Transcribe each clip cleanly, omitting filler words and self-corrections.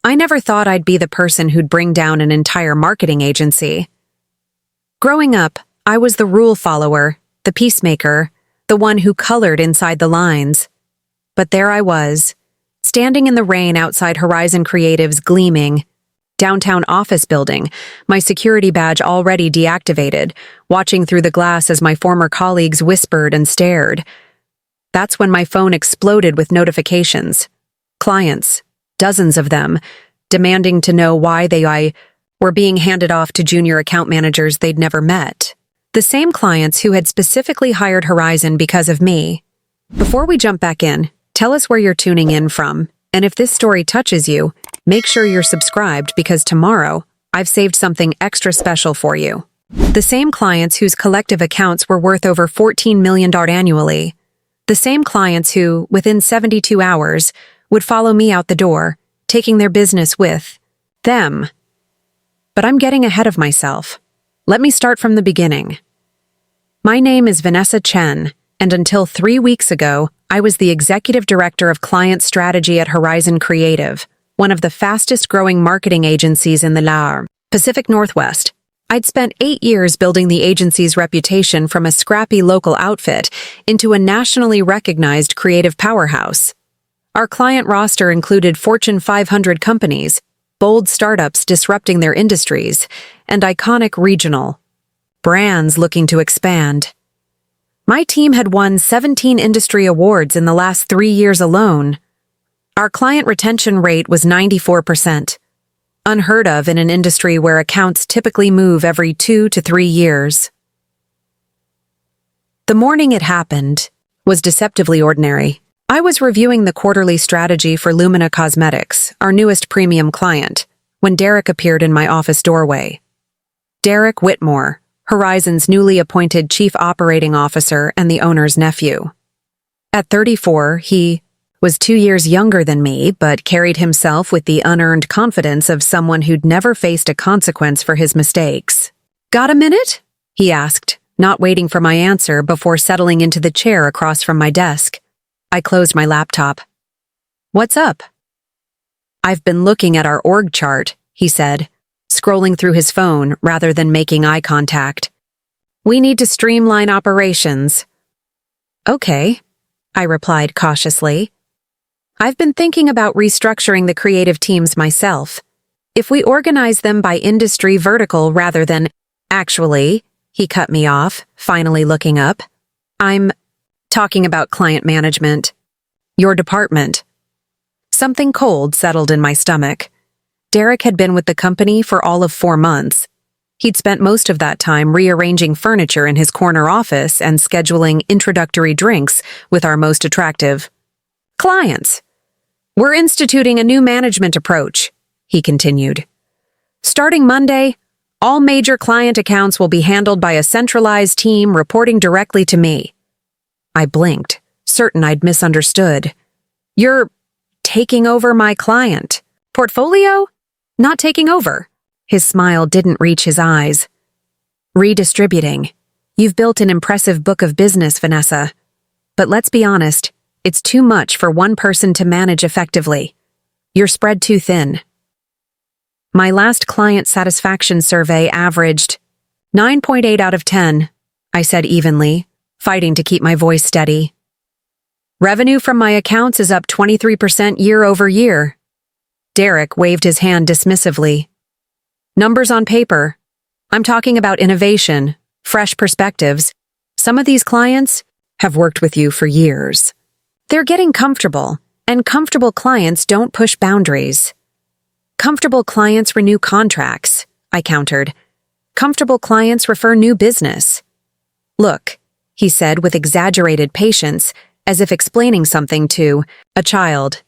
I never thought I'd be the person who'd bring down an entire marketing agency. Growing up, I was the rule follower, the peacemaker, the one who colored inside the lines. But there I was, standing in the rain outside Horizon Creative's gleaming downtown office building, my security badge already deactivated, watching through the glass as my former colleagues whispered and stared. That's when my phone exploded with notifications. Clients, dozens of them, demanding to know why they were being handed off to junior account managers they'd never met. The same clients who had specifically hired Horizon because of me. Before we jump back in, tell us where you're tuning in from, and if this story touches you, make sure you're subscribed because tomorrow, I've saved something extra special for you. The same clients whose collective accounts were worth over $14 million annually. The same clients who, within 72 hours, would follow me out the door, taking their business with them. But I'm getting ahead of myself. Let me start from the beginning. My name is Vanessa Chen, and until 3 weeks ago, I was the executive director of client strategy at Horizon Creative, one of the fastest-growing marketing agencies in the Pacific Northwest. I'd spent 8 years building the agency's reputation from a scrappy local outfit into a nationally recognized creative powerhouse. Our client roster included Fortune 500 companies, bold startups disrupting their industries, and iconic regional brands looking to expand. My team had won 17 industry awards in the last 3 years alone. Our client retention rate was 94%, unheard of in an industry where accounts typically move every 2 to 3 years. The morning it happened was deceptively ordinary. I was reviewing the quarterly strategy for Lumina Cosmetics, our newest premium client, when Derrick appeared in my office doorway. Derrick Whitmore, Horizon's newly appointed chief operating officer and the owner's nephew. At 34, he was 2 years younger than me, but carried himself with the unearned confidence of someone who'd never faced a consequence for his mistakes. "Got a minute?" he asked, not waiting for my answer before settling into the chair across from my desk. I closed my laptop. "What's up?" "I've been looking at our org chart," he said, scrolling through his phone rather than making eye contact. "We need to streamline operations." "Okay," I replied cautiously. "I've been thinking about restructuring the creative teams myself. If we organize them by industry vertical rather than— Actually," he cut me off, finally looking up. "I'm talking about client management. Your department." Something cold settled in my stomach. Derrick had been with the company for all of 4 months. He'd spent most of that time rearranging furniture in his corner office and scheduling introductory drinks with our most attractive clients. "We're instituting a new management approach," he continued. "Starting Monday, all major client accounts will be handled by a centralized team reporting directly to me." I blinked, certain I'd misunderstood. "You're taking over my client portfolio?" "Not taking over." His smile didn't reach his eyes. "Redistributing. You've built an impressive book of business, Vanessa. But let's be honest, it's too much for one person to manage effectively. You're spread too thin." My last client satisfaction survey averaged 9.8 out of 10, I said evenly, fighting to keep my voice steady. "Revenue from my accounts is up 23% year over year." Derrick waved his hand dismissively. "Numbers on paper. I'm talking about innovation, fresh perspectives. Some of these clients have worked with you for years. They're getting comfortable, and comfortable clients don't push boundaries." "Comfortable clients renew contracts," I countered. "Comfortable clients refer new business." "Look," he said with exaggerated patience, as if explaining something to a child.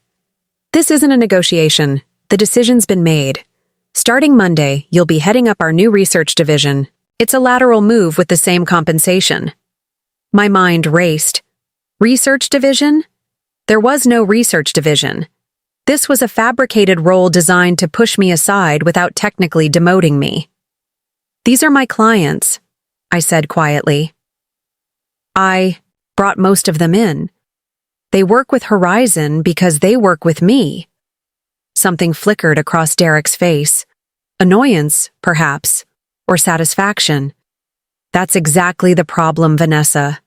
"This isn't a negotiation. The decision's been made. Starting Monday, you'll be heading up our new research division. It's a lateral move with the same compensation." My mind raced. Research division? There was no research division. This was a fabricated role designed to push me aside without technically demoting me. "These are my clients," I said quietly. "I brought most of them in. They work with Horizon because they work with me." Something flickered across Derrick's face. Annoyance, perhaps, or satisfaction. That's exactly the problem, Vanessa.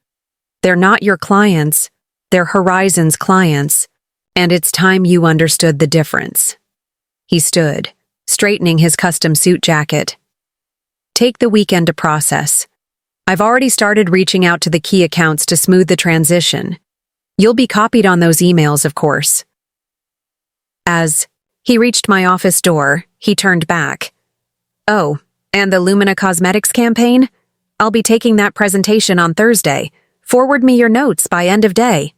They're not your clients, they're Horizon's clients, and it's time you understood the difference. He stood, straightening his custom suit jacket. Take the weekend to process. I've already started reaching out to the key accounts to smooth the transition. You'll be copied on those emails, of course. As he reached my office door, he turned back. Oh, and the Lumina Cosmetics campaign? I'll be taking that presentation on Thursday. Forward me your notes by end of day.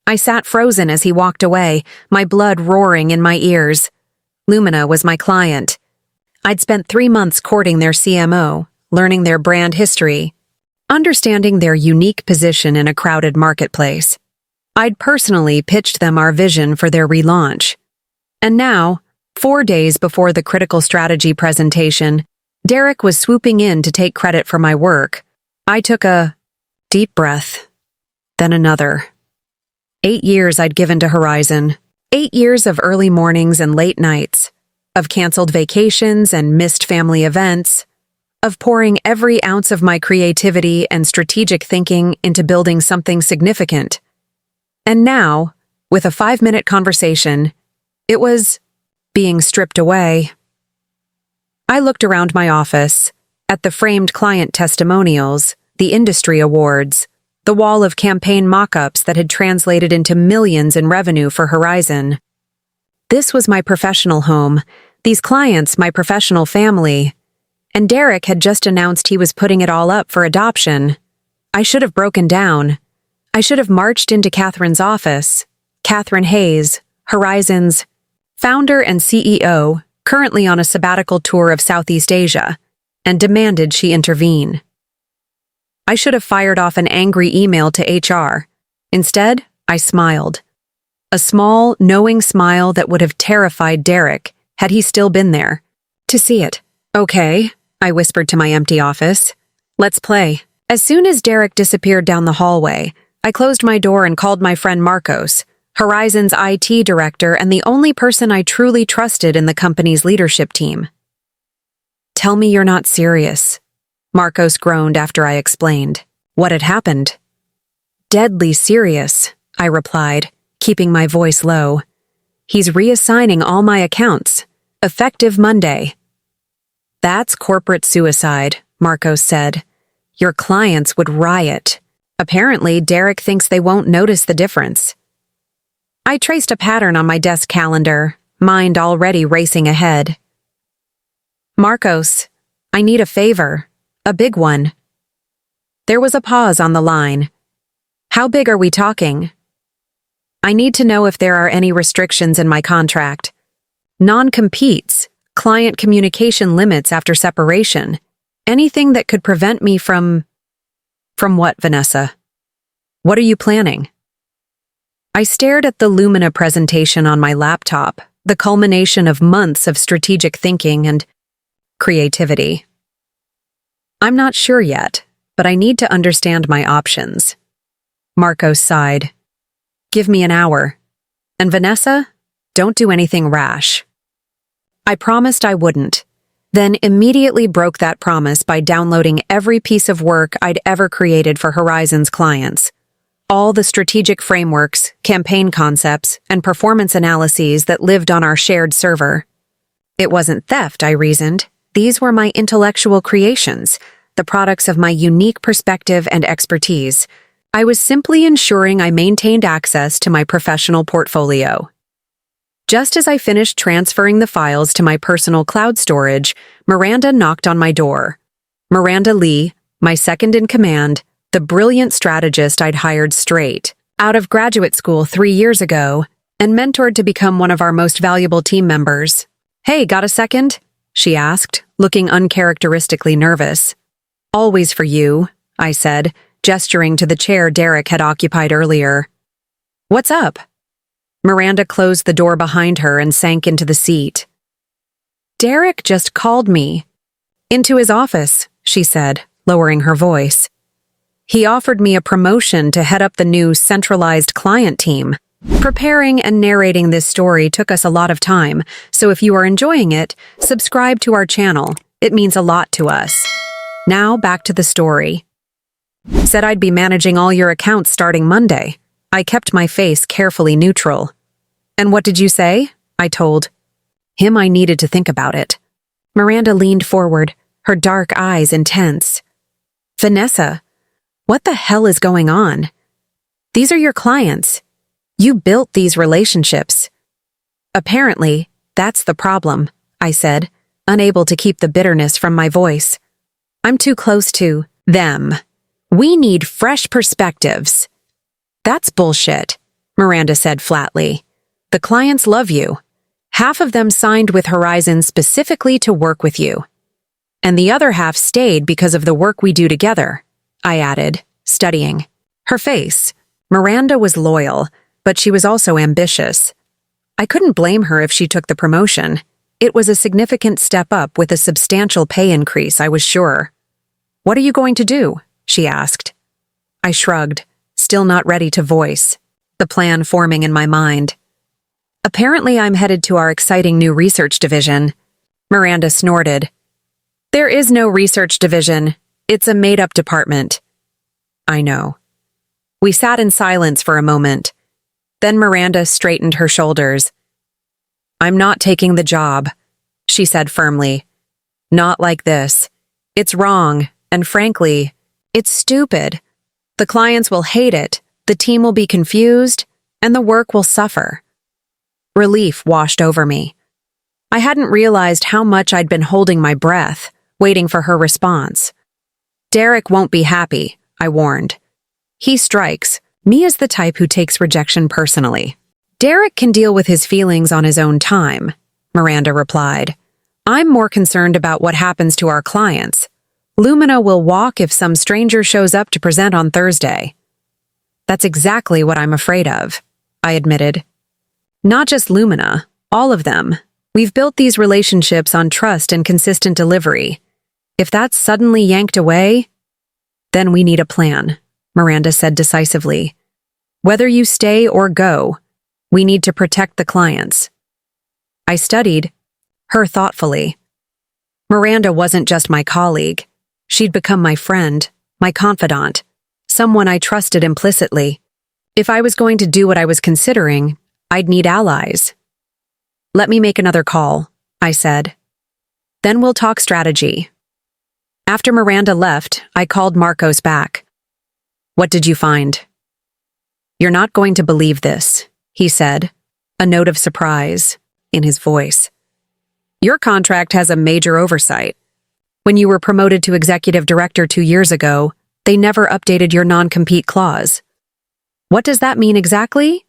I sat frozen as he walked away, my blood roaring in my ears. Lumina was my client. I'd spent 3 months courting their CMO, learning their brand history, understanding their unique position in a crowded marketplace. I'd personally pitched them our vision for their relaunch. And now, 4 days before the critical strategy presentation, Derrick was swooping in to take credit for my work. I took a deep breath, then another. 8 years I'd given to Horizon. 8 years of early mornings and late nights, of canceled vacations and missed family events, of pouring every ounce of my creativity and strategic thinking into building something significant. And now, with a 5-minute conversation, it was being stripped away. I looked around my office, at the framed client testimonials, the industry awards, the wall of campaign mock-ups that had translated into millions in revenue for Horizon. This was my professional home, these clients my professional family, and Derrick had just announced he was putting it all up for adoption. I should have broken down. I should have marched into Catherine's office. Catherine Hayes, Horizon's founder and CEO, currently on a sabbatical tour of Southeast Asia, and demanded she intervene. I should have fired off an angry email to HR. Instead, I smiled. A small, knowing smile that would have terrified Derrick had he still been there. To see it. Okay, I whispered to my empty office. Let's play. As soon as Derrick disappeared down the hallway, I closed my door and called my friend Marcos, Horizon's IT director and the only person I truly trusted in the company's leadership team. Tell me you're not serious, Marcos groaned after I explained. What had happened? Deadly serious, I replied, keeping my voice low. He's reassigning all my accounts, effective Monday. That's corporate suicide, Marcos said. Your clients would riot. Apparently, Derrick thinks they won't notice the difference. I traced a pattern on my desk calendar, mind already racing ahead. Marcos, I need a favor. A big one. There was a pause on the line. How big are we talking? I need to know if there are any restrictions in my contract. Non-competes, client communication limits after separation. Anything that could prevent me from... From what, Vanessa? What are you planning? I stared at the Lumina presentation on my laptop, the culmination of months of strategic thinking and creativity. I'm not sure yet, but I need to understand my options. Marcos sighed. Give me an hour. And Vanessa, don't do anything rash. I promised I wouldn't, then immediately broke that promise by downloading every piece of work I'd ever created for Horizon's clients. All the strategic frameworks, campaign concepts, and performance analyses that lived on our shared server. It wasn't theft, I reasoned. These were my intellectual creations, the products of my unique perspective and expertise. I was simply ensuring I maintained access to my professional portfolio. Just as I finished transferring the files to my personal cloud storage, Miranda knocked on my door. Miranda Lee, my second in command, the brilliant strategist I'd hired straight out of graduate school 3 years ago and mentored to become one of our most valuable team members. Hey, got a second? She asked, looking uncharacteristically nervous. Always for you, I said, gesturing to the chair Derrick had occupied earlier. What's up? Miranda closed the door behind her and sank into the seat. Derrick just called me. Into his office, she said, lowering her voice. He offered me a promotion to head up the new centralized client team. Preparing and narrating this story took us a lot of time, so if you are enjoying it, subscribe to our channel. It means a lot to us. Now back to the story. Said I'd be managing all your accounts starting Monday. I kept my face carefully neutral. And what did you say? I told him I needed to think about it. Miranda leaned forward, her dark eyes intense. Vanessa, what the hell is going on? These are your clients. You built these relationships. Apparently, that's the problem, I said, unable to keep the bitterness from my voice. I'm too close to them. We need fresh perspectives. That's bullshit, Miranda said flatly. The clients love you. Half of them signed with Horizon specifically to work with you. And the other half stayed because of the work we do together, I added, studying her face. Miranda was loyal, but she was also ambitious. I couldn't blame her if she took the promotion. It was a significant step up with a substantial pay increase, I was sure. What are you going to do? She asked. I shrugged, still not ready to voice, the plan forming in my mind. Apparently I'm headed to our exciting new research division. Miranda snorted. There is no research division. It's a made-up department. I know. We sat in silence for a moment. Then Miranda straightened her shoulders. I'm not taking the job, she said firmly. Not like this. It's wrong, and frankly, it's stupid. The clients will hate it, the team will be confused, and the work will suffer. Relief washed over me. I hadn't realized how much I'd been holding my breath, waiting for her response. Derrick won't be happy, I warned. He strikes me as the type who takes rejection personally. Derrick can deal with his feelings on his own time, Miranda replied. I'm more concerned about what happens to our clients. Lumina will walk if some stranger shows up to present on Thursday. That's exactly what I'm afraid of, I admitted. Not just Lumina, all of them. We've built these relationships on trust and consistent delivery. If that's suddenly yanked away, then we need a plan, Miranda said decisively. Whether you stay or go, we need to protect the clients. I studied her thoughtfully. Miranda wasn't just my colleague. She'd become my friend, my confidant, someone I trusted implicitly. If I was going to do what I was considering, I'd need allies. Let me make another call, I said. Then we'll talk strategy. After Miranda left, I called Marcos back. What did you find? You're not going to believe this, he said, a note of surprise in his voice. Your contract has a major oversight. When you were promoted to executive director 2 years ago, they never updated your non-compete clause. What does that mean exactly?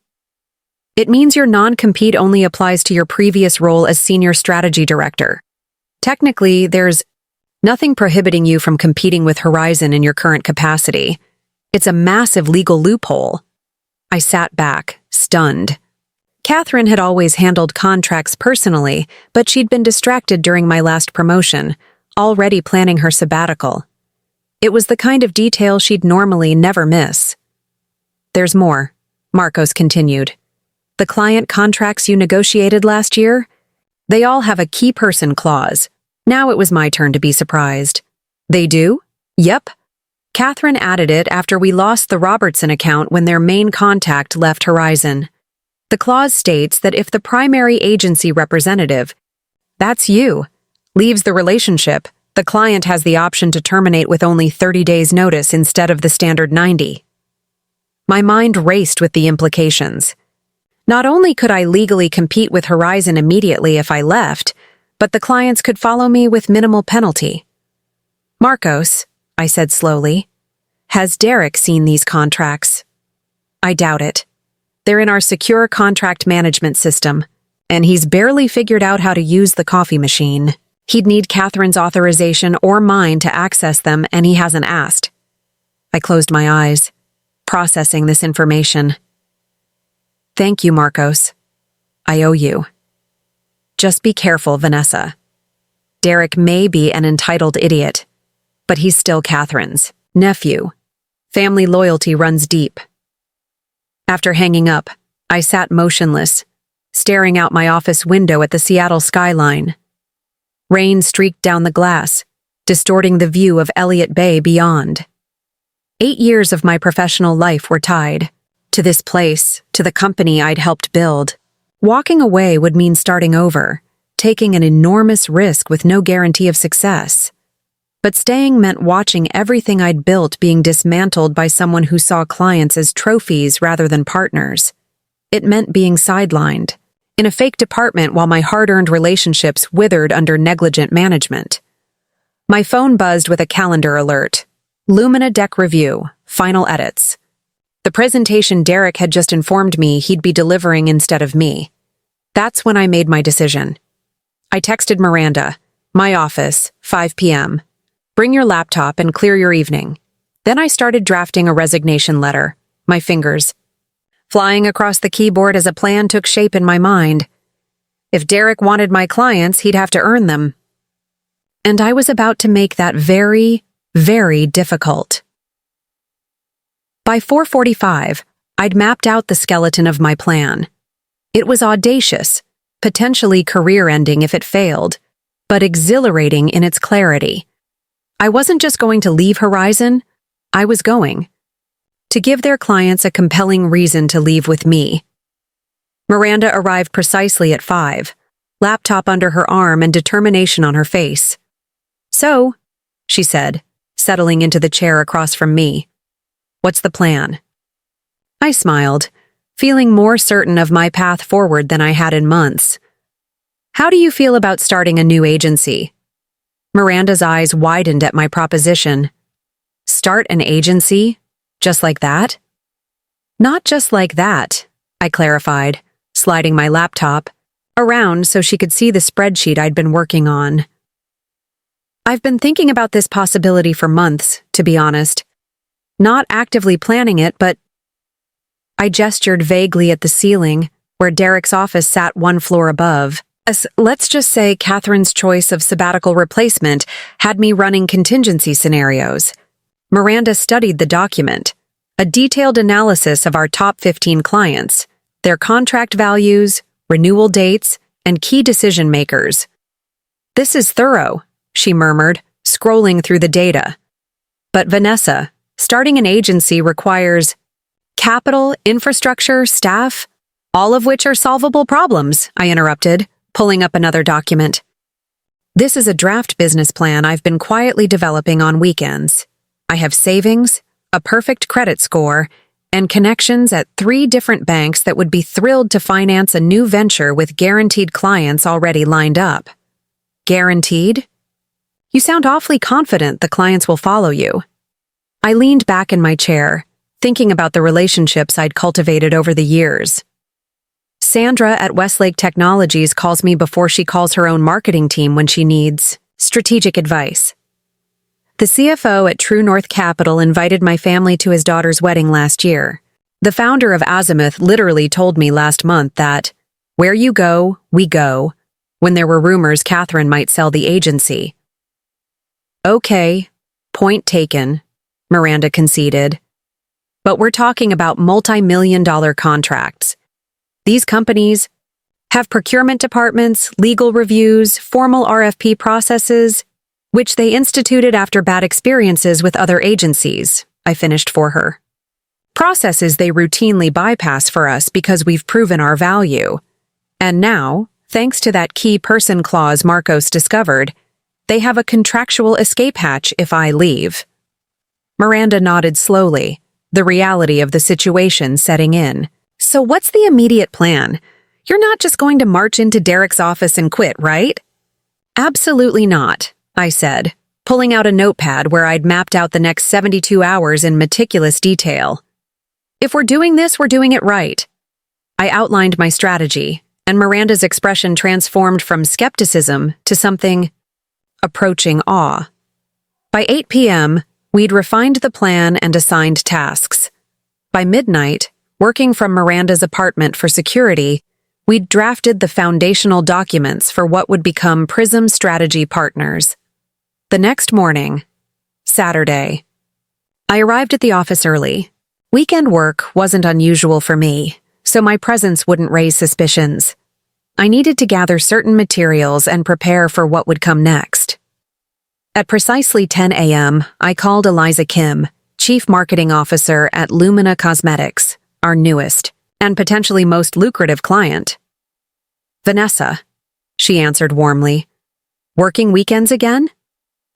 It means your non-compete only applies to your previous role as senior strategy director. Technically, there's nothing prohibiting you from competing with Horizon in your current capacity. It's a massive legal loophole. I sat back, stunned. Catherine had always handled contracts personally, but she'd been distracted during my last promotion, already planning her sabbatical. It was the kind of detail she'd normally never miss. There's more, Marcos continued. The client contracts you negotiated last year? They all have a key person clause. Now it was my turn to be surprised. They do? Yep. Catherine added it after we lost the Robertson account when their main contact left Horizon. The clause states that if the primary agency representative, that's you, leaves the relationship, the client has the option to terminate with only 30 days' notice instead of the standard 90. My mind raced with the implications. Not only could I legally compete with Horizon immediately if I left, but the clients could follow me with minimal penalty. Marcos, I said slowly, has Derrick seen these contracts? I doubt it. They're in our secure contract management system, and he's barely figured out how to use the coffee machine. He'd need Catherine's authorization or mine to access them, and he hasn't asked. I closed my eyes, processing this information. Thank you, Marcos. I owe you. Just be careful, Vanessa. Derrick may be an entitled idiot, but he's still Catherine's nephew. Family loyalty runs deep. After hanging up, I sat motionless, staring out my office window at the Seattle skyline. Rain streaked down the glass, distorting the view of Elliott Bay beyond. 8 years of my professional life were tied to this place, to the company I'd helped build. Walking away would mean starting over, taking an enormous risk with no guarantee of success. But staying meant watching everything I'd built being dismantled by someone who saw clients as trophies rather than partners. It meant being sidelined, in a fake department while my hard-earned relationships withered under negligent management. My phone buzzed with a calendar alert. Lumina Deck Review, Final Edits. The presentation Derrick had just informed me he'd be delivering instead of me. That's when I made my decision. I texted Miranda, my office, 5 p.m. Bring your laptop and clear your evening. Then I started drafting a resignation letter, my fingers flying across the keyboard as a plan took shape in my mind. If Derrick wanted my clients, he'd have to earn them. And I was about to make that very, very difficult. By 4:45, I'd mapped out the skeleton of my plan. It was audacious, potentially career-ending if it failed, but exhilarating in its clarity. I wasn't just going to leave Horizon, I was going to give their clients a compelling reason to leave with me. Miranda arrived precisely at 5, laptop under her arm and determination on her face. "So," she said, settling into the chair across from me. "What's the plan?" I smiled, feeling more certain of my path forward than I had in months. "How do you feel about starting a new agency?" Miranda's eyes widened at my proposition. "Start an agency? Just like that?" "Not just like that," I clarified, sliding my laptop around so she could see the spreadsheet I'd been working on. "I've been thinking about this possibility for months, to be honest. Not actively planning it, but—" I gestured vaguely at the ceiling, where Derrick's office sat one floor above. Let's just say Catherine's choice of sabbatical replacement had me running contingency scenarios. Miranda studied the document, a detailed analysis of our top 15 clients, their contract values, renewal dates, and key decision makers. "This is thorough," she murmured, scrolling through the data. "But Vanessa, starting an agency requires capital, infrastructure, staff, all of which are solvable problems," I interrupted, pulling up another document. "This is a draft business plan I've been quietly developing on weekends. I have savings, a perfect credit score, and connections at 3 different banks that would be thrilled to finance a new venture with guaranteed clients already lined up." "Guaranteed? You sound awfully confident the clients will follow you." I leaned back in my chair, thinking about the relationships I'd cultivated over the years. Sandra at Westlake Technologies calls me before she calls her own marketing team when she needs strategic advice. The CFO at True North Capital invited my family to his daughter's wedding last year. The founder of Azimuth literally told me last month that, "Where you go, we go," when there were rumors Catherine might sell the agency. "Okay, point taken," Miranda conceded. "But we're talking about multi-million-dollar contracts. These companies have procurement departments, legal reviews, formal RFP processes, which they instituted after bad experiences with other agencies," I finished for her. "Processes they routinely bypass for us because we've proven our value. And now, thanks to that key person clause Marcos discovered, they have a contractual escape hatch if I leave." Miranda nodded slowly, the reality of the situation setting in. "So what's the immediate plan? You're not just going to march into Derrick's office and quit, right?" "Absolutely not," I said, pulling out a notepad where I'd mapped out the next 72 hours in meticulous detail. "If we're doing this, we're doing it right." I outlined my strategy, and Miranda's expression transformed from skepticism to something approaching awe. By 8 p.m., we'd refined the plan and assigned tasks. By midnight, working from Miranda's apartment for security, we'd drafted the foundational documents for what would become Prism Strategy Partners. The next morning, Saturday, I arrived at the office early. Weekend work wasn't unusual for me, so my presence wouldn't raise suspicions. I needed to gather certain materials and prepare for what would come next. At precisely 10 a.m., I called Eliza Kim, Chief Marketing Officer at Lumina Cosmetics, our newest and potentially most lucrative client. "Vanessa," she answered warmly. "Working weekends again?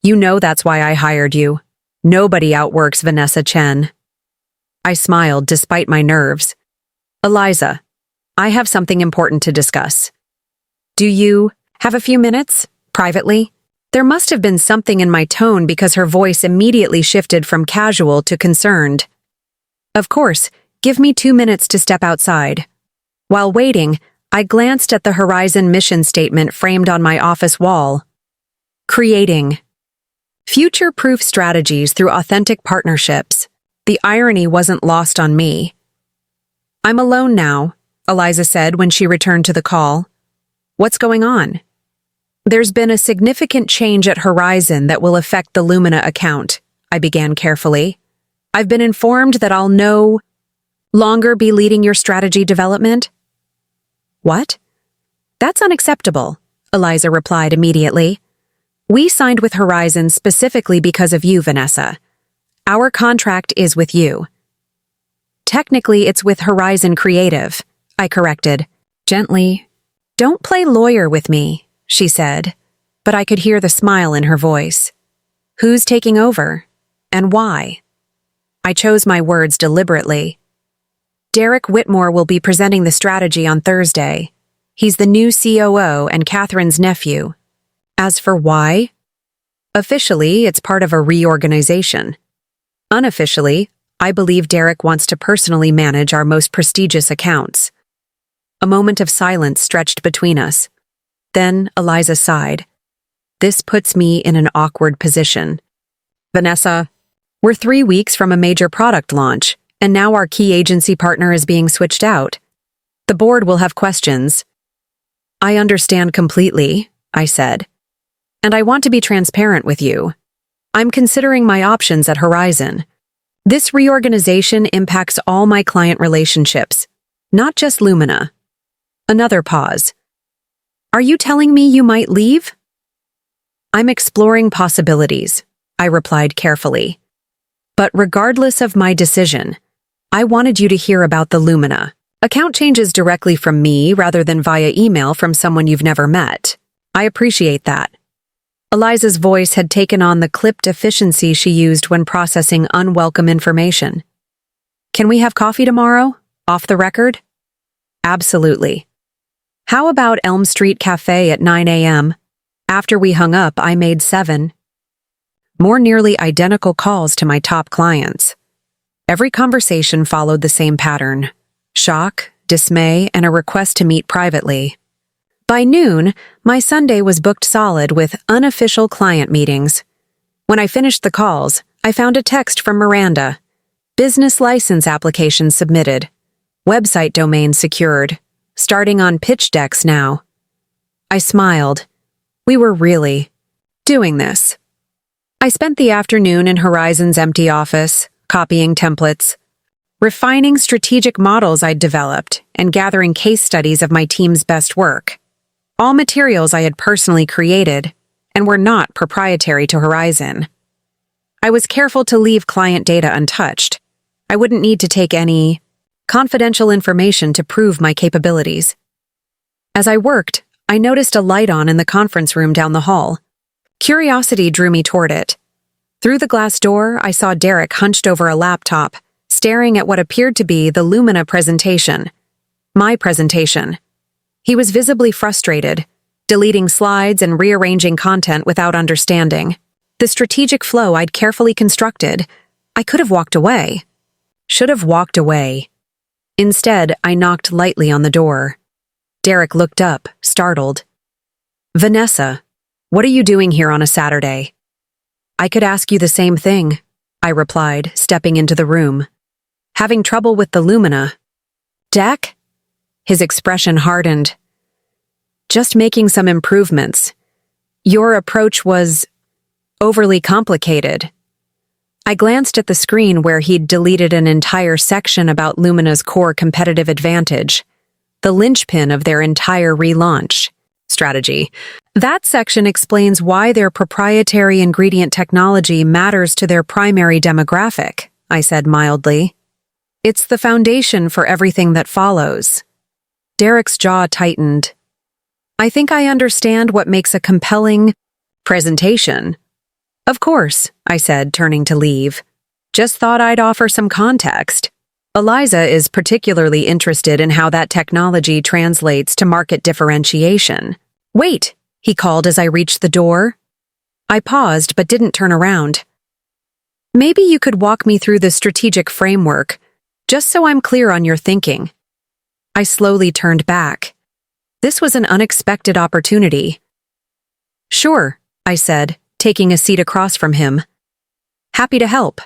You know that's why I hired you. Nobody outworks Vanessa Chen." I smiled despite my nerves. "Eliza, I have something important to discuss. Do you have a few minutes, privately?" There must have been something in my tone because her voice immediately shifted from casual to concerned. "Of course, give me 2 minutes to step outside." While waiting, I glanced at the Horizon mission statement framed on my office wall. Creating future-proof strategies through authentic partnerships. The irony wasn't lost on me. "I'm alone now," Eliza said when she returned to the call. "What's going on?" "There's been a significant change at Horizon that will affect the Lumina account," I began carefully. "I've been informed that I'll no longer be leading your strategy development." "What?" "That's unacceptable," Eliza replied immediately. "We signed with Horizon specifically because of you, Vanessa. Our contract is with you." "Technically, it's with Horizon Creative," I corrected, gently. "Don't play lawyer with me," she said, but I could hear the smile in her voice. "Who's taking over? And why?" I chose my words deliberately. "Derrick Whitmore will be presenting the strategy on Thursday. He's the new COO and Catherine's nephew. As for why? Officially, it's part of a reorganization. Unofficially, I believe Derrick wants to personally manage our most prestigious accounts." A moment of silence stretched between us. Then Eliza sighed. "This puts me in an awkward position. Vanessa, we're 3 weeks from a major product launch, and now our key agency partner is being switched out. The board will have questions." "I understand completely," I said. "And I want to be transparent with you. I'm considering my options at Horizon. This reorganization impacts all my client relationships, not just Lumina." Another pause. "Are you telling me you might leave?" "I'm exploring possibilities," I replied carefully. "But regardless of my decision, I wanted you to hear about the Lumina account changes directly from me rather than via email from someone you've never met. I appreciate that." Eliza's voice had taken on the clipped efficiency she used when processing unwelcome information. "Can we have coffee tomorrow? Off the record?" "Absolutely. How about Elm Street Cafe at 9 a.m.? After we hung up, I made 7. More nearly identical calls to my top clients. Every conversation followed the same pattern: shock, dismay, and a request to meet privately. By noon, my Sunday was booked solid with unofficial client meetings. When I finished the calls, I found a text from Miranda. "Business license application submitted. Website domain secured. Starting on pitch decks now." I smiled. We were really doing this. I spent the afternoon in Horizon's empty office, copying templates, refining strategic models I'd developed, and gathering case studies of my team's best work. All materials I had personally created and were not proprietary to Horizon. I was careful to leave client data untouched. I wouldn't need to take any confidential information to prove my capabilities. As I worked, I noticed a light on in the conference room down the hall. Curiosity drew me toward it. Through the glass door, I saw Derrick hunched over a laptop, staring at what appeared to be the Lumina presentation. My presentation. He was visibly frustrated, deleting slides and rearranging content without understanding. The strategic flow I'd carefully constructed. I could have walked away. Should have walked away. Instead, I knocked lightly on the door. Derrick looked up, startled. "Vanessa, what are you doing here on a Saturday?" "I could ask you the same thing," I replied, stepping into the room. "Having trouble with the Lumina deck?" His expression hardened. "Just making some improvements. Your approach was overly complicated." I glanced at the screen where he'd deleted an entire section about Lumina's core competitive advantage, the linchpin of their entire relaunch strategy. That section explains why their proprietary ingredient technology matters to their primary demographic, I said mildly. It's the foundation for everything that follows. Derrick's jaw tightened. I think I understand what makes a compelling presentation. Of course, I said, turning to leave. Just thought I'd offer some context. Eliza is particularly interested in how that technology translates to market differentiation. Wait, he called as I reached the door. I paused but didn't turn around. Maybe you could walk me through the strategic framework, just so I'm clear on your thinking. I slowly turned back. This was an unexpected opportunity. Sure, I said, taking a seat across from him. Happy to help.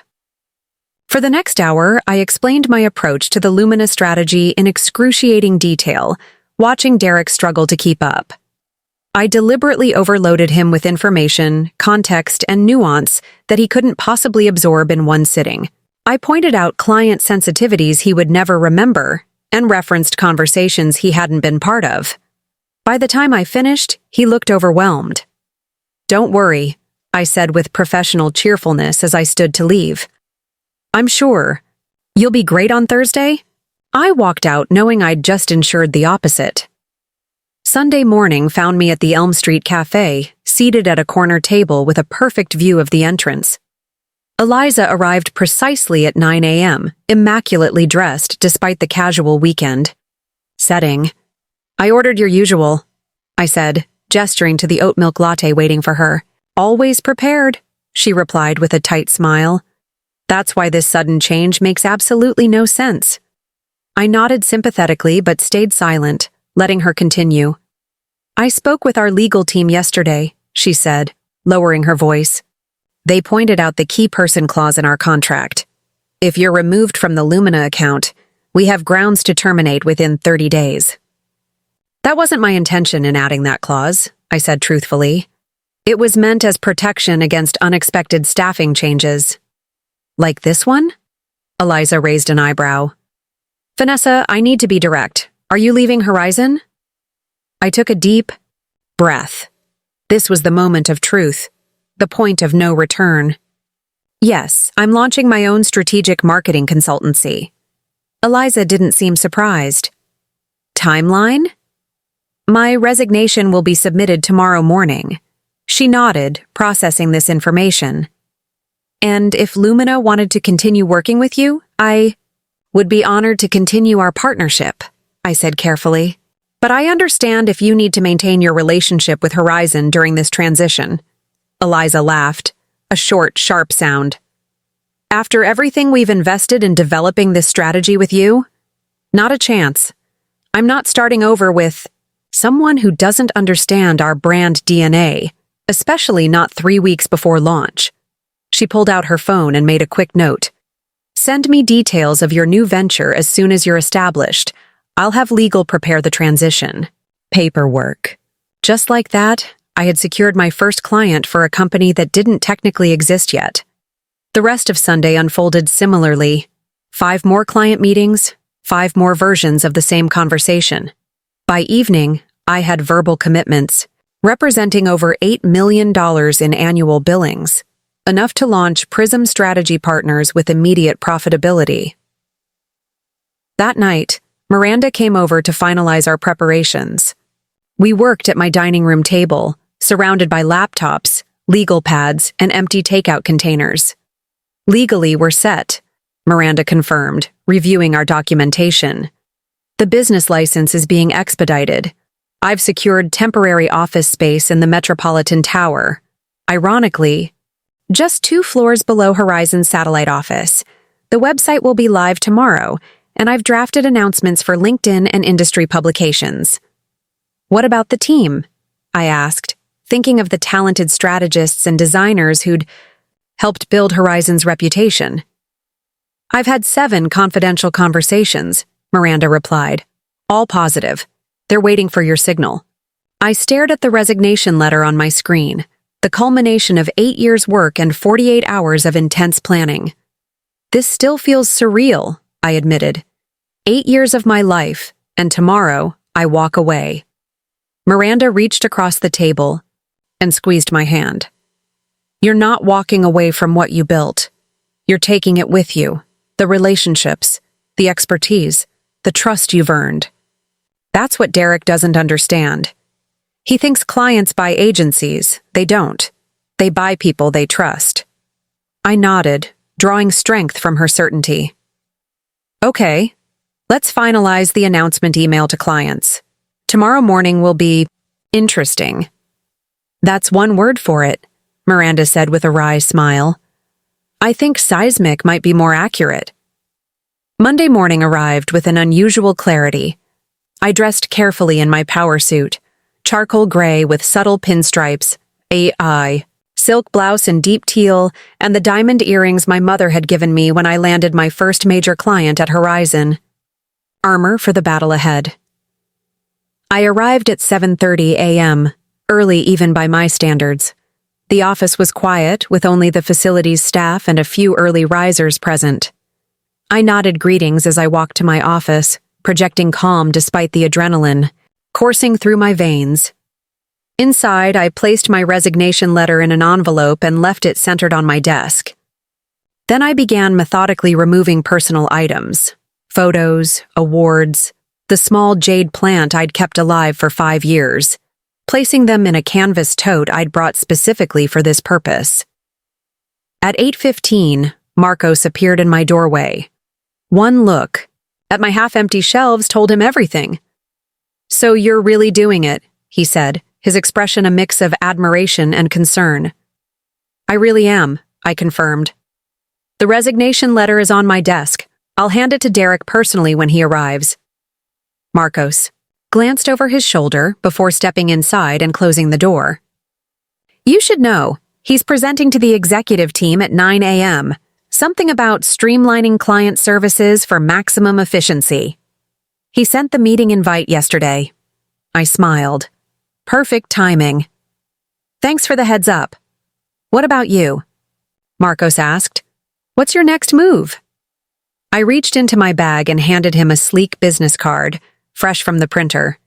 For the next hour, I explained my approach to the Lumina strategy in excruciating detail, watching Derrick struggle to keep up. I deliberately overloaded him with information, context, and nuance that he couldn't possibly absorb in one sitting. I pointed out client sensitivities he would never remember and referenced conversations he hadn't been part of. By the time I finished, he looked overwhelmed. Don't worry, I said with professional cheerfulness as I stood to leave. I'm sure. You'll be great on Thursday? I walked out knowing I'd just ensured the opposite. Sunday morning found me at the Elm Street Cafe, seated at a corner table with a perfect view of the entrance. Eliza arrived precisely at 9 a.m., immaculately dressed despite the casual weekend setting. I ordered your usual, I said, gesturing to the oat milk latte waiting for her. Always prepared, she replied with a tight smile. That's why this sudden change makes absolutely no sense. I nodded sympathetically but stayed silent, letting her continue. I spoke with our legal team yesterday, she said, lowering her voice. They pointed out the key person clause in our contract. If you're removed from the Lumina account, we have grounds to terminate within 30 days. That wasn't my intention in adding that clause, I said truthfully. It was meant as protection against unexpected staffing changes. Like this one? Eliza raised an eyebrow. Vanessa, I need to be direct. Are you leaving Horizon? I took a deep breath. This was the moment of truth, the point of no return. Yes, I'm launching my own strategic marketing consultancy. Eliza didn't seem surprised. Timeline? My resignation will be submitted tomorrow morning. She nodded, processing this information. And if Lumina wanted to continue working with you, I would be honored to continue our partnership, I said carefully. But I understand if you need to maintain your relationship with Horizon during this transition. Eliza laughed, a short, sharp sound. After everything we've invested in developing this strategy with you? Not a chance. I'm not starting over with someone who doesn't understand our brand DNA, especially not 3 weeks before launch. She pulled out her phone and made a quick note. Send me details of your new venture as soon as you're established. I'll have legal prepare the transition. Paperwork. Just like that, I had secured my first client for a company that didn't technically exist yet. The rest of Sunday unfolded similarly. 5 more client meetings, 5 more versions of the same conversation. By evening, I had verbal commitments, representing over $8 million in annual billings, enough to launch Prism Strategy Partners with immediate profitability. That night, Miranda came over to finalize our preparations. We worked at my dining room table, surrounded by laptops, legal pads, and empty takeout containers. Legally, we're set, Miranda confirmed, reviewing our documentation. The business license is being expedited. I've secured temporary office space in the Metropolitan Tower. Ironically, just 2 floors below Horizon's satellite office. The website will be live tomorrow, and I've drafted announcements for LinkedIn and industry publications. What about the team? I asked, thinking of the talented strategists and designers who'd helped build Horizon's reputation. I've had 7 confidential conversations, Miranda replied. All positive. They're waiting for your signal. I stared at the resignation letter on my screen, the culmination of 8 years' work and 48 hours of intense planning. This still feels surreal, I admitted. 8 years of my life, and tomorrow I walk away. Miranda reached across the table and squeezed my hand. You're not walking away from what you built. You're taking it with you, the relationships, the expertise, the trust you've earned. That's what Derrick doesn't understand. He thinks clients buy agencies. They don't. They buy people they trust. I nodded, drawing strength from her certainty. Okay, let's finalize the announcement email to clients. Tomorrow morning will be interesting. That's one word for it, Miranda said with a wry smile. I think seismic might be more accurate. Monday morning arrived with an unusual clarity. I dressed carefully in my power suit, charcoal gray with subtle pinstripes, AI, silk blouse in deep teal, and the diamond earrings my mother had given me when I landed my first major client at Horizon. Armor for the battle ahead. I arrived at 7:30 a.m., early even by my standards. The office was quiet, with only the facility's staff and a few early risers present. I nodded greetings as I walked to my office, projecting calm despite the adrenaline coursing through my veins. Inside, I placed my resignation letter in an envelope and left it centered on my desk. Then I began methodically removing personal items, photos, awards, the small jade plant I'd kept alive for 5 years, placing them in a canvas tote I'd brought specifically for this purpose. At 8:15, Marcos appeared in my doorway. One look at my half-empty shelves told him everything. So you're really doing it, he said, his expression a mix of admiration and concern. I really am, I confirmed. The resignation letter is on my desk. I'll hand it to Derrick personally when he arrives. Marcos glanced over his shoulder before stepping inside and closing the door. You should know, he's presenting to the executive team at 9 a.m., something about streamlining client services for maximum efficiency. He sent the meeting invite yesterday. I smiled. Perfect timing. Thanks for the heads up. What about you? Marcos asked. What's your next move? I reached into my bag and handed him a sleek business card, fresh from the printer.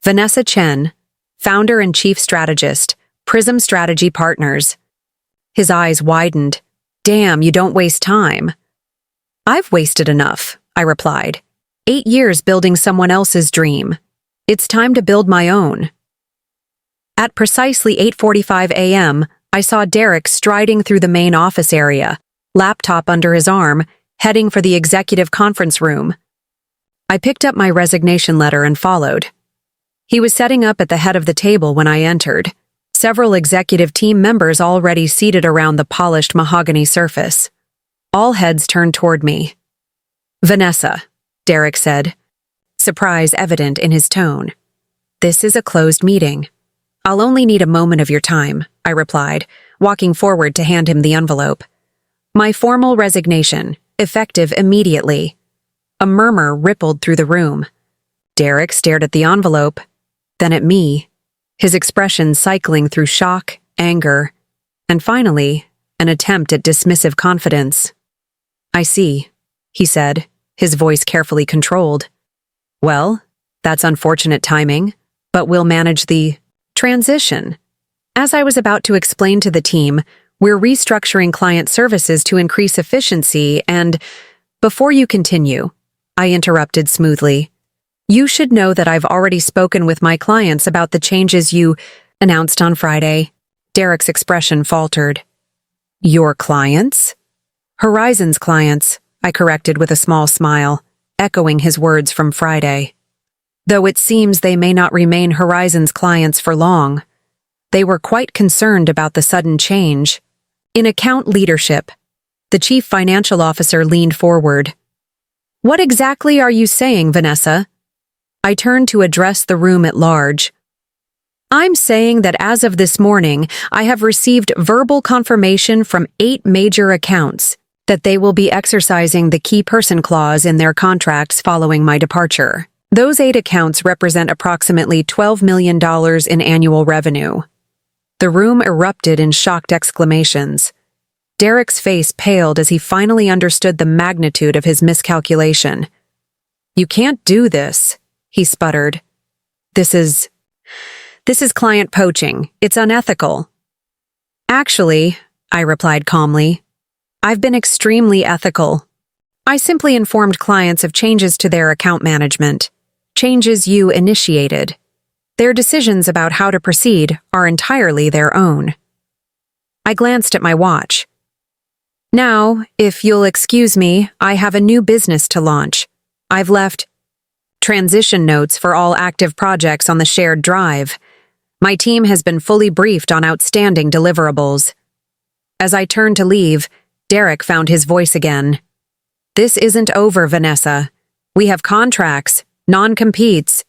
Vanessa Chen, founder and chief strategist, Prism Strategy Partners. His eyes widened. Damn, you don't waste time. I've wasted enough, I replied. 8 years building someone else's dream. It's time to build my own. At precisely 8:45 a.m., I saw Derrick striding through the main office area, laptop under his arm, heading for the executive conference room. I picked up my resignation letter and followed. He was setting up at the head of the table when I entered, several executive team members already seated around the polished mahogany surface. All heads turned toward me. Vanessa, Derrick said, surprise evident in his tone. This is a closed meeting. I'll only need a moment of your time, I replied, walking forward to hand him the envelope. My formal resignation, effective immediately. A murmur rippled through the room. Derrick stared at the envelope, then at me, his expression cycling through shock, anger, and finally, an attempt at dismissive confidence. I see, he said, his voice carefully controlled. Well, that's unfortunate timing, but we'll manage the transition. As I was about to explain to the team, we're restructuring client services to increase efficiency and, before you continue, I interrupted smoothly. You should know that I've already spoken with my clients about the changes you announced on Friday. Derrick's expression faltered. Your clients? Horizon's clients, I corrected with a small smile, echoing his words from Friday. Though it seems they may not remain Horizon's clients for long. They were quite concerned about the sudden change. In account leadership, the chief financial officer leaned forward. What exactly are you saying, Vanessa? I turned to address the room at large. I'm saying that as of this morning, I have received verbal confirmation from 8 major accounts that they will be exercising the key person clause in their contracts following my departure. Those 8 accounts represent approximately $12 million in annual revenue. The room erupted in shocked exclamations. Derrick's face paled as he finally understood the magnitude of his miscalculation. "You can't do this," he sputtered. This is client poaching. It's unethical." "Actually," I replied calmly, "I've been extremely ethical. I simply informed clients of changes to their account management, changes you initiated. Their decisions about how to proceed are entirely their own." I glanced at my watch. "Now, if you'll excuse me, I have a new business to launch. I've left transition notes for all active projects on the shared drive. My team has been fully briefed on outstanding deliverables." As I turned to leave, Derrick found his voice again. "This isn't over, Vanessa. We have contracts, non-competes.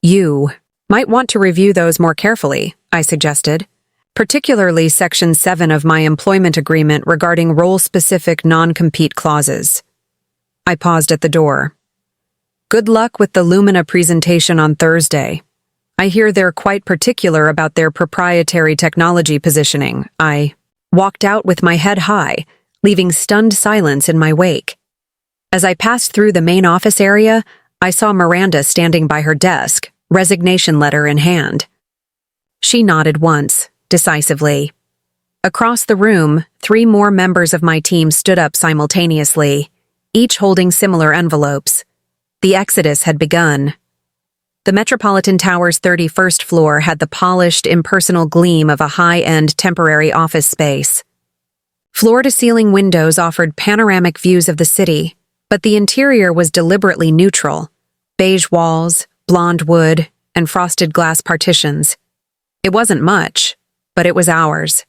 You might want to review those more carefully," I suggested, "particularly Section 7 of my employment agreement regarding role-specific non-compete clauses." I paused at the door. "Good luck with the Lumina presentation on Thursday. I hear they're quite particular about their proprietary technology positioning." I walked out with my head high, leaving stunned silence in my wake. As I passed through the main office area, I saw Miranda standing by her desk, resignation letter in hand. She nodded once, decisively. Across the room, 3 more members of my team stood up simultaneously, each holding similar envelopes. The exodus had begun. The Metropolitan Tower's 31st floor had the polished, impersonal gleam of a high-end temporary office space. Floor-to-ceiling windows offered panoramic views of the city, but the interior was deliberately neutral: beige walls, blonde wood, and frosted glass partitions. It wasn't much, but it was ours.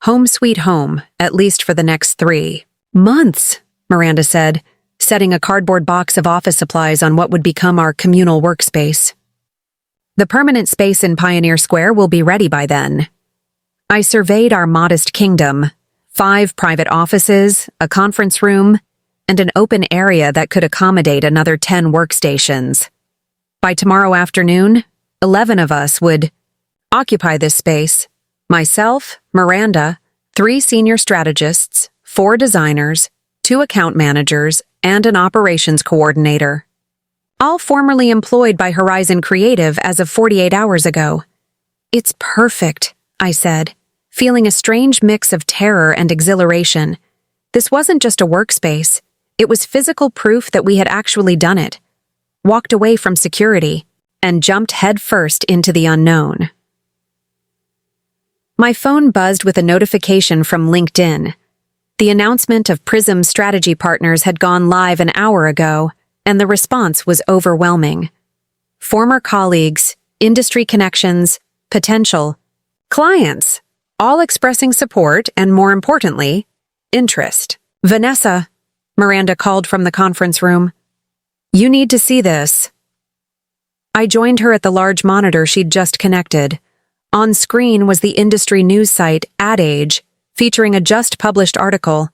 Home sweet home, at least for the next 3 months, Miranda said, setting a cardboard box of office supplies on what would become our communal workspace. "The permanent space in Pioneer Square will be ready by then." I surveyed our modest kingdom: 5 private offices, a conference room, and an open area that could accommodate another 10 workstations. By tomorrow afternoon, 11 of us would occupy this space: myself, Miranda, 3 senior strategists, 4 designers, 2 account managers, and an operations coordinator. All formerly employed by Horizon Creative as of 48 hours ago. "It's perfect," I said, feeling a strange mix of terror and exhilaration. This wasn't just a workspace. It was physical proof that we had actually done it, walked away from security, and jumped headfirst into the unknown. My phone buzzed with a notification from LinkedIn. The announcement of Prism Strategy Partners had gone live an hour ago, and the response was overwhelming. Former colleagues, industry connections, potential clients, all expressing support and, more importantly, interest. "Vanessa," Miranda called from the conference room, "you need to see this." I joined her at the large monitor she'd just connected. On screen was the industry news site Ad Age, featuring a just-published article,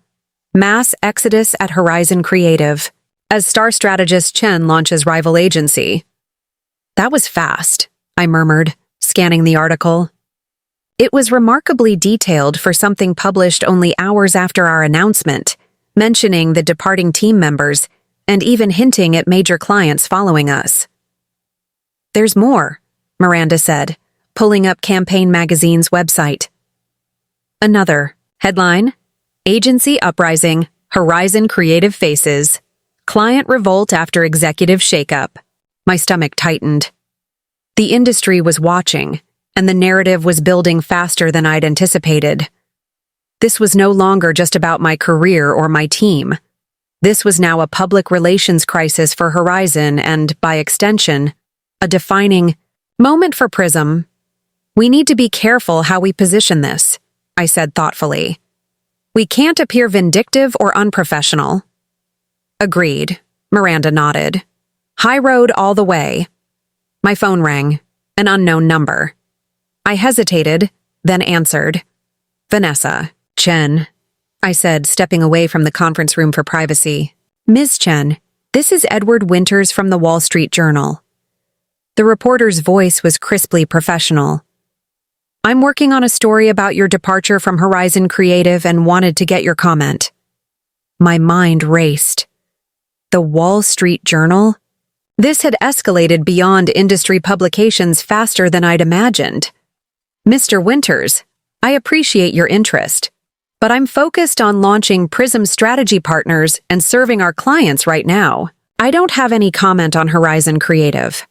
"Mass Exodus at Horizon Creative, as star strategist Chen launches rival agency." "That was fast," I murmured, scanning the article. It was remarkably detailed for something published only hours after our announcement, mentioning the departing team members and even hinting at major clients following us. "There's more," Miranda said, pulling up Campaign Magazine's website. Another headline: "Agency Uprising, Horizon Creative Faces. Client Revolt After Executive Shakeup." My stomach tightened. The industry was watching, and the narrative was building faster than I'd anticipated. This was no longer just about my career or my team. This was now a public relations crisis for Horizon and, by extension, a defining moment for Prism. "We need to be careful how we position this," I said thoughtfully. "We can't appear vindictive or unprofessional." "Agreed," Miranda nodded. "High road all the way." My phone rang, an unknown number. I hesitated, then answered. "Vanessa Chen," I said, stepping away from the conference room for privacy. "Ms. Chen, this is Edward Winters from the Wall Street Journal." The reporter's voice was crisply professional. I'm working on a story about your departure from Horizon Creative and wanted to get your comment. My mind raced. The Wall Street Journal? This had escalated beyond industry publications faster than I'd imagined. Mr. Winters, I appreciate your interest, but I'm focused on launching Prism Strategy Partners and serving our clients right now. I don't have any comment on Horizon Creative.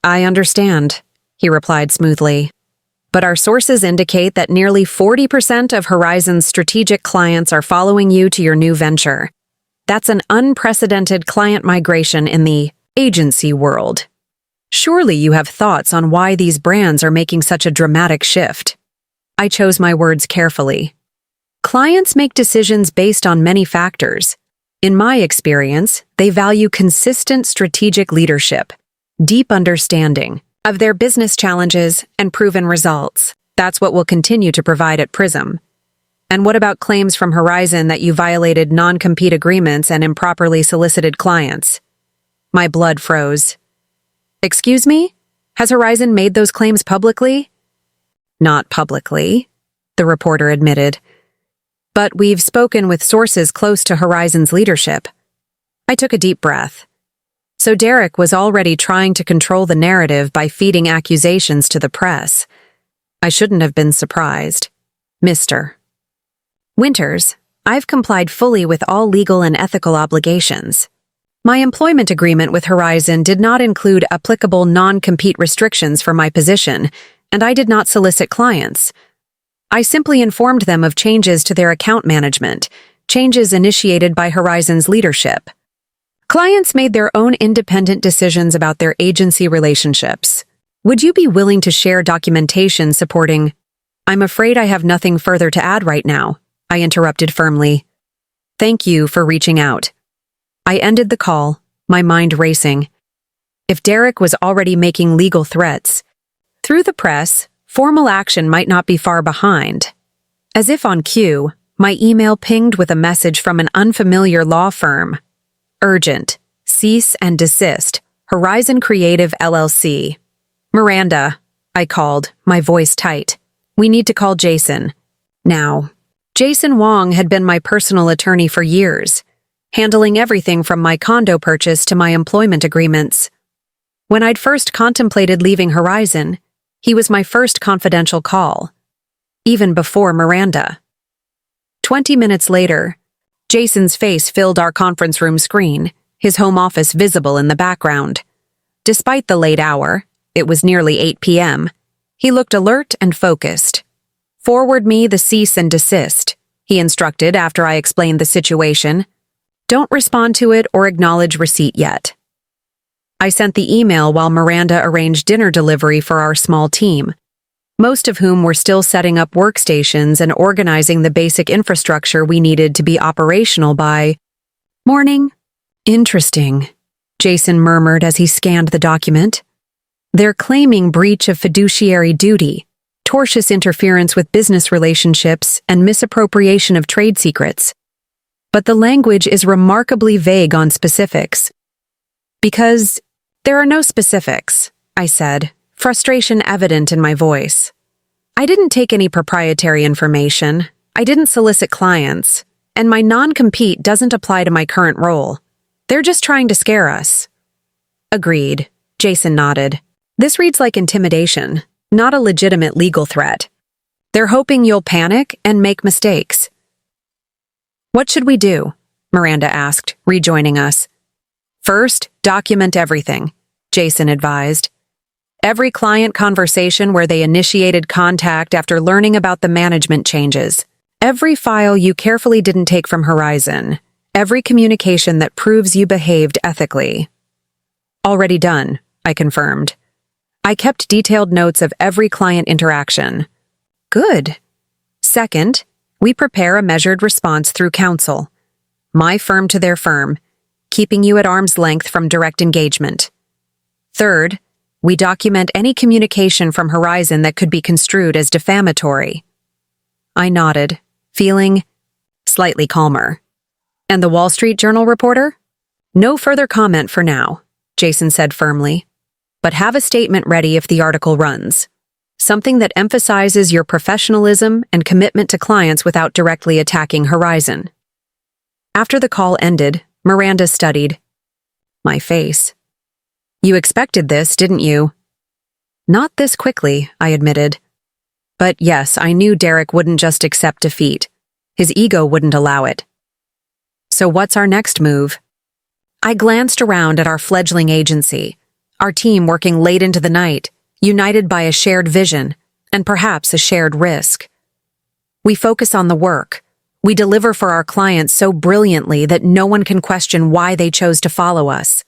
I understand, he replied smoothly. But our sources indicate that nearly 40% of Horizon's strategic clients are following you to your new venture. That's an unprecedented client migration in the agency world. Surely you have thoughts on why these brands are making such a dramatic shift. I chose my words carefully. Clients make decisions based on many factors. In my experience, they value consistent strategic leadership, deep understanding of their business challenges, and proven results. That's what we'll continue to provide at Prism. And what about claims from Horizon that you violated non-compete agreements and improperly solicited clients? My blood froze. Excuse me? Has Horizon made those claims publicly? Not publicly, the reporter admitted. But we've spoken with sources close to Horizon's leadership. I took a deep breath. So Derrick was already trying to control the narrative by feeding accusations to the press. I shouldn't have been surprised. Mr. Winters, I've complied fully with all legal and ethical obligations. My employment agreement with Horizon did not include applicable non-compete restrictions for my position, and I did not solicit clients. I simply informed them of changes to their account management, changes initiated by Horizon's leadership. Clients made their own independent decisions about their agency relationships. Would you be willing to share documentation supporting? I'm afraid I have nothing further to add right now, I interrupted firmly. Thank you for reaching out. I ended the call, my mind racing. If Derrick was already making legal threats, through the press, formal action might not be far behind. As if on cue, my email pinged with a message from an unfamiliar law firm. Urgent. Cease and desist. Horizon Creative LLC. Miranda, I called, my voice tight. We need to call Jason. Now. Jason Wong had been my personal attorney for years, handling everything from my condo purchase to my employment agreements. When I'd first contemplated leaving Horizon, he was my first confidential call, even before Miranda. 20 minutes later, Jason's face filled our conference room screen, his home office visible in the background. Despite the late hour, it was nearly 8 p.m., he looked alert and focused. Forward me the cease and desist, he instructed after I explained the situation. Don't respond to it or acknowledge receipt yet. I sent the email while Miranda arranged dinner delivery for our small team, most of whom were still setting up workstations and organizing the basic infrastructure we needed to be operational by morning. Interesting, Jason murmured as he scanned the document. They're claiming breach of fiduciary duty, tortious interference with business relationships, and misappropriation of trade secrets. But the language is remarkably vague on specifics. Because there are no specifics, I said, frustration evident in my voice. I didn't take any proprietary information, I didn't solicit clients, and my non-compete doesn't apply to my current role. They're just trying to scare us. Agreed, Jason nodded. This reads like intimidation, not a legitimate legal threat. They're hoping you'll panic and make mistakes. What should we do? Miranda asked, rejoining us. First, document everything, Jason advised. Every client conversation where they initiated contact after learning about the management changes. Every file you carefully didn't take from Horizon. Every communication that proves you behaved ethically. Already done, I confirmed. I kept detailed notes of every client interaction. Good. Second, we prepare a measured response through counsel. My firm to their firm, keeping you at arm's length from direct engagement. Third, we document any communication from Horizon that could be construed as defamatory. I nodded, feeling slightly calmer. And the Wall Street Journal reporter? No further comment for now, Jason said firmly. But have a statement ready if the article runs. something that emphasizes your professionalism and commitment to clients without directly attacking Horizon. After the call ended, Miranda studied my face. You expected this, didn't you? Not this quickly, I admitted. But yes, I knew Derrick wouldn't just accept defeat. His ego wouldn't allow it. So what's our next move? I glanced around at our fledgling agency, our team working late into the night, united by a shared vision, and perhaps a shared risk. We focus on the work. We deliver for our clients so brilliantly that no one can question why they chose to follow us.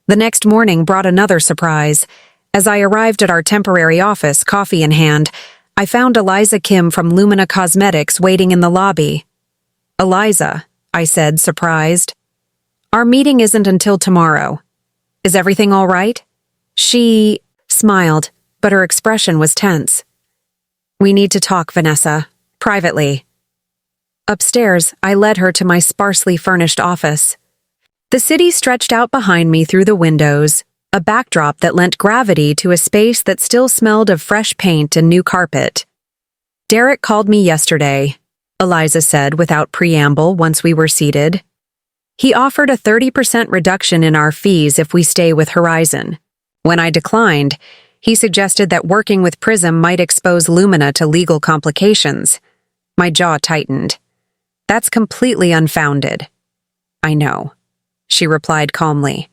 The next morning brought another surprise. As I arrived at our temporary office, coffee in hand, I found Eliza Kim from Lumina Cosmetics waiting in the lobby. Eliza, I said, surprised. Our meeting isn't until tomorrow. Is everything all right? She smiled, but her expression was tense. We need to talk, Vanessa, privately. Upstairs, I led her to my sparsely furnished office. The city stretched out behind me through the windows, a backdrop that lent gravity to a space that still smelled of fresh paint and new carpet. Derrick called me yesterday, Eliza said without preamble once we were seated. He offered a 30% reduction in our fees if we stay with Horizon. When I declined, he suggested that working with Prism might expose Lumina to legal complications. My jaw tightened. That's completely unfounded. I know, she replied calmly,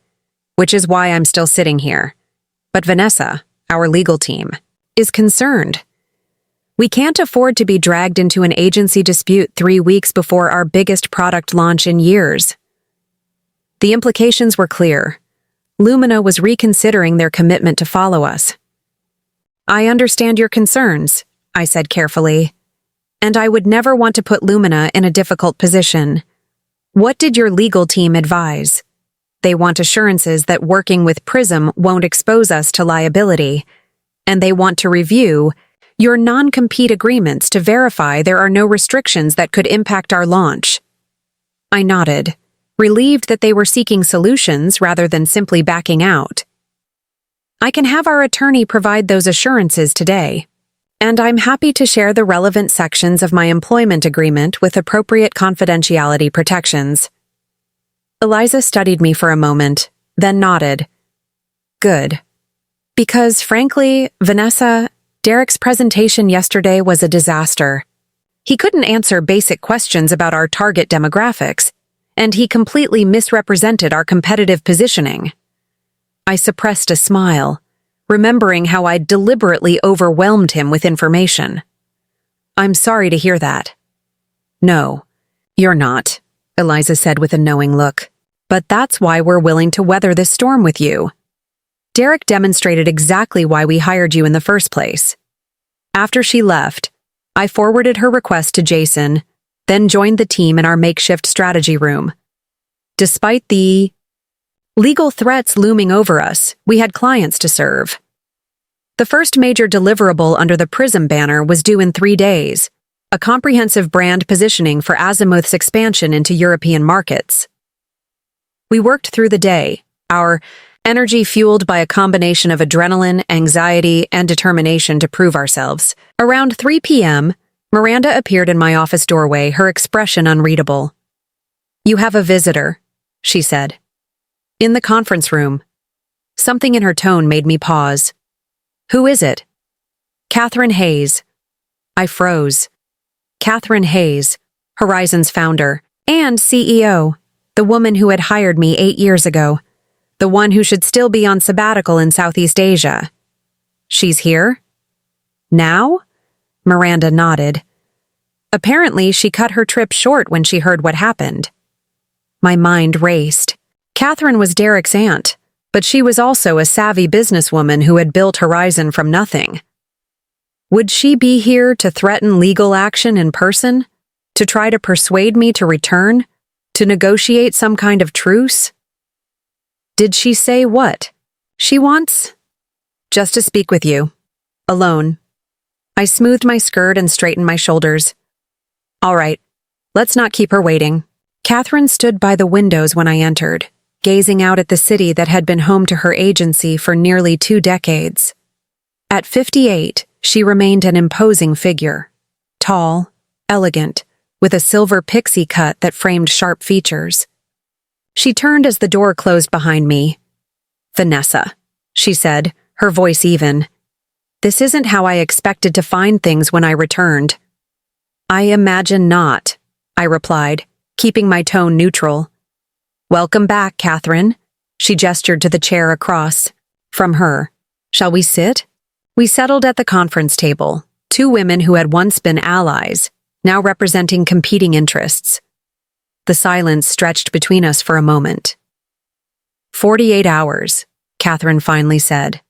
which is why I'm still sitting here. But Vanessa, our legal team, is concerned. We can't afford to be dragged into an agency dispute 3 weeks before our biggest product launch in years. The implications were clear. Lumina was reconsidering their commitment to follow us. I understand your concerns, I said carefully, and I would never want to put Lumina in a difficult position. What did your legal team advise? They want assurances that working with Prism won't expose us to liability, and they want to review your non-compete agreements to verify there are no restrictions that could impact our launch. I nodded, relieved that they were seeking solutions rather than simply backing out. I can have our attorney provide those assurances today, and I'm happy to share the relevant sections of my employment agreement with appropriate confidentiality protections. Eliza studied me for a moment, then nodded. Good. Because, frankly, Vanessa, Derrick's presentation yesterday was a disaster. He couldn't answer basic questions about our target demographics, and he completely misrepresented our competitive positioning. I suppressed a smile, remembering how I'd deliberately overwhelmed him with information. I'm sorry to hear that. No, you're not, Eliza said with a knowing look. But that's why we're willing to weather this storm with you. Derrick demonstrated exactly why we hired you in the first place. After she left, I forwarded her request to Jason, then joined the team in our makeshift strategy room. Despite the legal threats looming over us, we had clients to serve. The first major deliverable under the Prism banner was due in 3 days, a comprehensive brand positioning for Azimuth's expansion into European markets. We worked through the day, our energy fueled by a combination of adrenaline, anxiety, and determination to prove ourselves. Around 3 p.m., Miranda appeared in my office doorway, her expression unreadable. You have a visitor, she said. In the conference room. Something in her tone made me pause. Who is it? Catherine Hayes. I froze. Catherine Hayes, Horizon's founder and CEO, the woman who had hired me 8 years ago, the one who should still be on sabbatical in Southeast Asia. She's here? Now? Miranda nodded. Apparently, she cut her trip short when she heard what happened. My mind raced. Catherine was Derrick's aunt, but she was also a savvy businesswoman who had built Horizon from nothing. Would she be here to threaten legal action in person? To try to persuade me to return? To negotiate some kind of truce? Did she say what? She wants? Just to speak with you. Alone. I smoothed my skirt and straightened my shoulders. All right, let's not keep her waiting. Catherine stood by the windows when I entered, gazing out at the city that had been home to her agency for nearly 2 decades. At 58, she remained an imposing figure. Tall, elegant, with a silver pixie cut that framed sharp features. She turned as the door closed behind me. "Vanessa," she said, her voice even. "This isn't how I expected to find things when I returned." "I imagine not," I replied, keeping my tone neutral. "Welcome back, Catherine." She gestured to the chair across from her. "Shall we sit?" We settled at the conference table, two women who had once been allies, now representing competing interests. The silence stretched between us for a moment. 48 hours, Catherine finally said.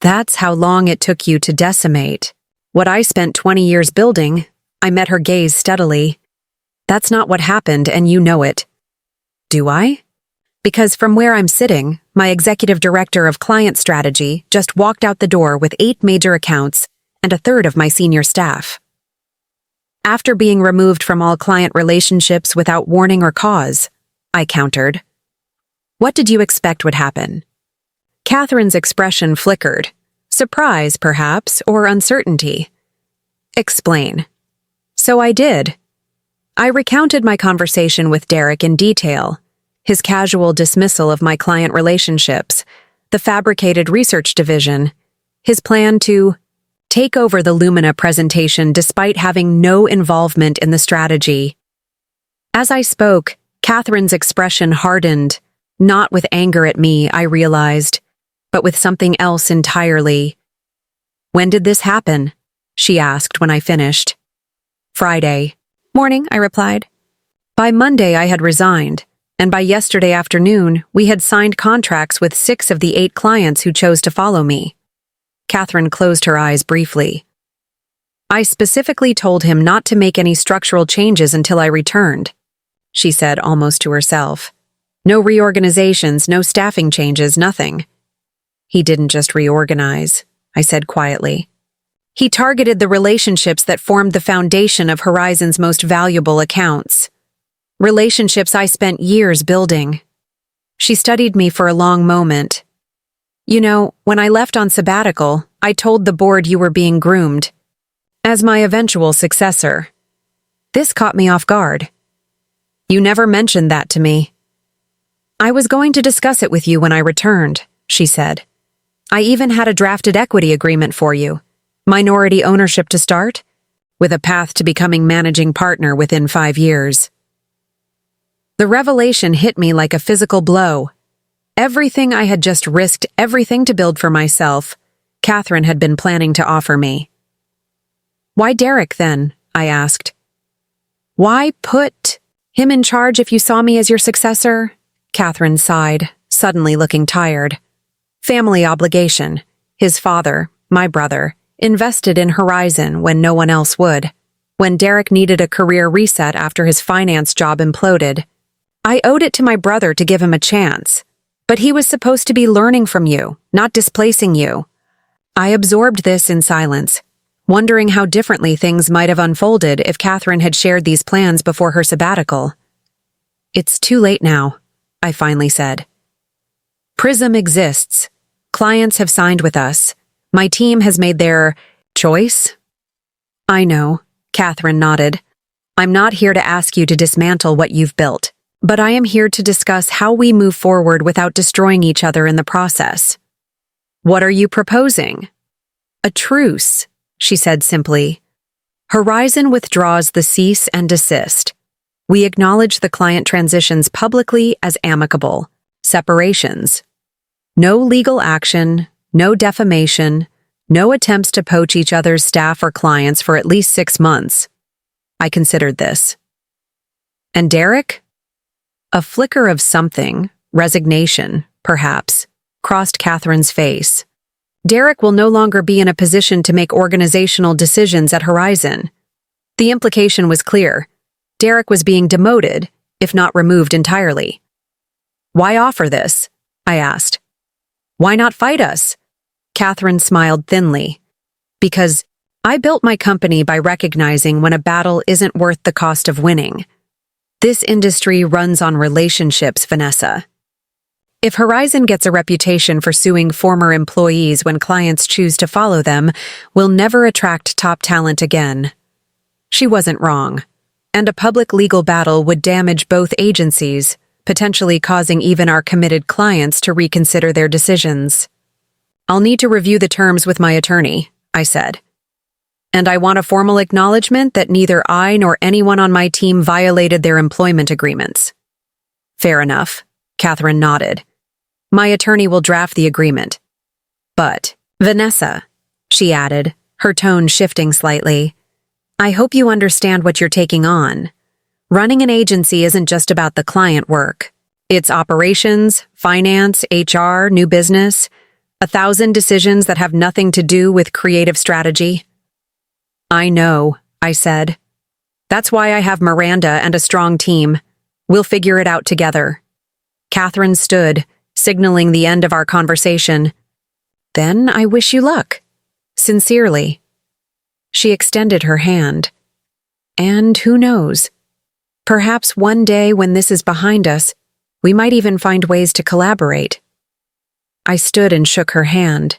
"That's how long it took you to decimate. What I spent 20 years building," I met her gaze steadily. "That's not what happened, and you know it." "Do I?" "Because from where I'm sitting, my executive director of client strategy just walked out the door with 8 major accounts and a third of my senior staff. After being removed from all client relationships without warning or cause," I countered. "What did you expect would happen?" Catherine's expression flickered. Surprise, perhaps, or uncertainty. "Explain." So I did. I recounted my conversation with Derrick in detail, his casual dismissal of my client relationships, the fabricated research division, his plan to take over the Lumina presentation despite having no involvement in the strategy. As I spoke, Catherine's expression hardened, not with anger at me, I realized, but with something else entirely. "When did this happen?" she asked when I finished. "Friday morning," I replied. By Monday I had resigned, and by yesterday afternoon we had signed contracts with 6 of the 8 clients who chose to follow me. Catherine closed her eyes briefly. "I specifically told him not to make any structural changes until I returned," she said almost to herself. "No reorganizations, no staffing changes, nothing." "He didn't just reorganize," I said quietly. "He targeted the relationships that formed the foundation of Horizon's most valuable accounts. Relationships I spent years building." She studied me for a long moment. "You know, when I left on sabbatical, I told the board you were being groomed as my eventual successor. This caught me off guard. You never mentioned that to me." "I was going to discuss it with you when I returned," she said. "I even had a drafted equity agreement for you. Minority ownership to start, with a path to becoming managing partner within 5 years. The revelation hit me like a physical blow. Everything I had just risked, everything to build for myself, Catherine had been planning to offer me. "Why Derrick, then?" I asked. "Why put him in charge if you saw me as your successor?" Catherine sighed, suddenly looking tired. "Family obligation. His father, my brother, invested in Horizon when no one else would. When Derrick needed a career reset after his finance job imploded, I owed it to my brother to give him a chance. But he was supposed to be learning from you, not displacing you." I absorbed this in silence, wondering how differently things might have unfolded if Catherine had shared these plans before her sabbatical. "It's too late now," I finally said. "Prism exists. Clients have signed with us. My team has made their choice." "I know," Catherine nodded. "I'm not here to ask you to dismantle what you've built, but I am here to discuss how we move forward without destroying each other in the process." "What are you proposing?" "A truce," she said simply. "Horizon withdraws the cease and desist. We acknowledge the client transitions publicly as amicable separations. No legal action, no defamation, no attempts to poach each other's staff or clients for at least 6 months." I considered this. "And Derrick?" A flicker of something, resignation, perhaps, crossed Catherine's face. "Derrick will no longer be in a position to make organizational decisions at Horizon." The implication was clear. Derrick was being demoted, if not removed entirely. "Why offer this?" I asked. "Why not fight us?" Catherine smiled thinly. "Because I built my company by recognizing when a battle isn't worth the cost of winning. This industry runs on relationships, Vanessa. If Horizon gets a reputation for suing former employees when clients choose to follow them, we'll never attract top talent again. She wasn't wrong. And a public legal battle would damage both agencies, potentially causing even our committed clients to reconsider their decisions. I'll need to review the terms with my attorney, I said. And I want a formal acknowledgement that neither I nor anyone on my team violated their employment agreements. Fair enough, Catherine nodded. My attorney will draft the agreement. But, Vanessa, she added, her tone shifting slightly, I hope you understand what you're taking on. Running an agency isn't just about the client work. It's operations, finance, HR, new business, 1,000 decisions that have nothing to do with creative strategy. I know, I said. That's why I have Miranda and a strong team. We'll figure it out together. Catherine stood, signaling the end of our conversation. Then I wish you luck. Sincerely. She extended her hand. And who knows? Perhaps one day when this is behind us, we might even find ways to collaborate. I stood and shook her hand.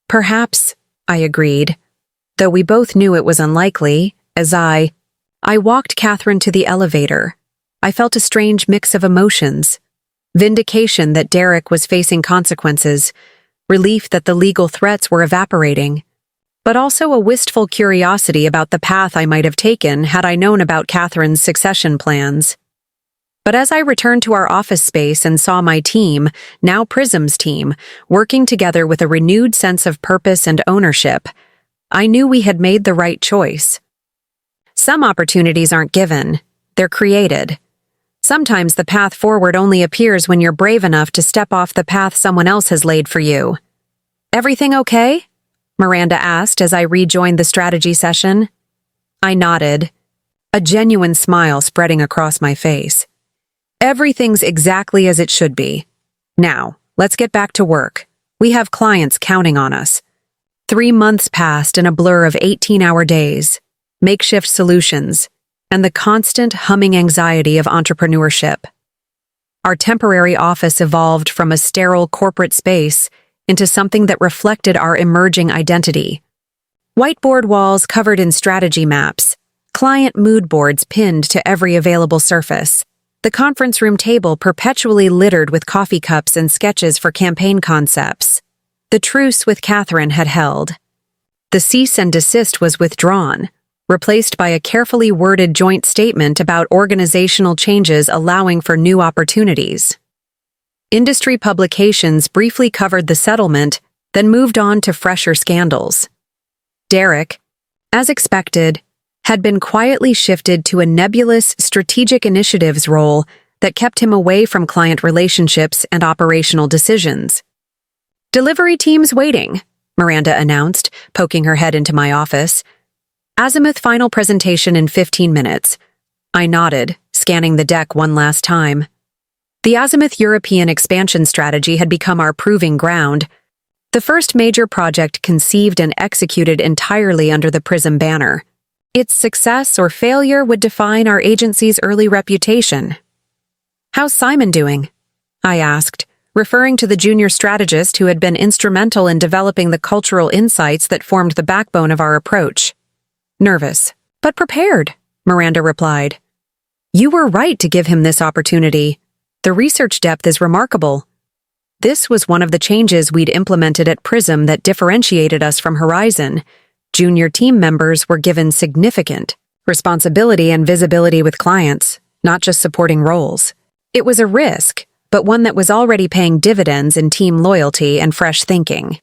Perhaps, I agreed, though we both knew it was unlikely, as I walked Catherine to the elevator. I felt a strange mix of emotions. Vindication that Derrick was facing consequences, relief that the legal threats were evaporating, but also a wistful curiosity about the path I might have taken had I known about Catherine's succession plans. But as I returned to our office space and saw my team, now Prism's team, working together with a renewed sense of purpose and ownership, I knew we had made the right choice. Some opportunities aren't given, they're created. Sometimes the path forward only appears when you're brave enough to step off the path someone else has laid for you. Everything okay? Miranda asked as I rejoined the strategy session. I nodded, a genuine smile spreading across my face. Everything's exactly as it should be. Now, let's get back to work. We have clients counting on us. 3 months passed in a blur of 18-hour days, makeshift solutions, and the constant humming anxiety of entrepreneurship. Our temporary office evolved from a sterile corporate space into something that reflected our emerging identity. Whiteboard walls covered in strategy maps, client mood boards pinned to every available surface, the conference room table perpetually littered with coffee cups and sketches for campaign concepts. The truce with Catherine had held. The cease and desist was withdrawn, replaced by a carefully worded joint statement about organizational changes allowing for new opportunities. Industry publications briefly covered the settlement, then moved on to fresher scandals. Derrick, as expected, had been quietly shifted to a nebulous strategic initiatives role that kept him away from client relationships and operational decisions. Delivery team's waiting, Miranda announced, poking her head into my office. Azimuth final presentation in 15 minutes. I nodded, scanning the deck one last time. The Azimuth European expansion strategy had become our proving ground, the first major project conceived and executed entirely under the Prism banner. Its success or failure would define our agency's early reputation. How's Simon doing? I asked, referring to the junior strategist who had been instrumental in developing the cultural insights that formed the backbone of our approach. Nervous, but prepared, Miranda replied. You were right to give him this opportunity. The research depth is remarkable. This was one of the changes we'd implemented at Prism that differentiated us from Horizon. Junior team members were given significant responsibility and visibility with clients, not just supporting roles. It was a risk, but one that was already paying dividends in team loyalty and fresh thinking.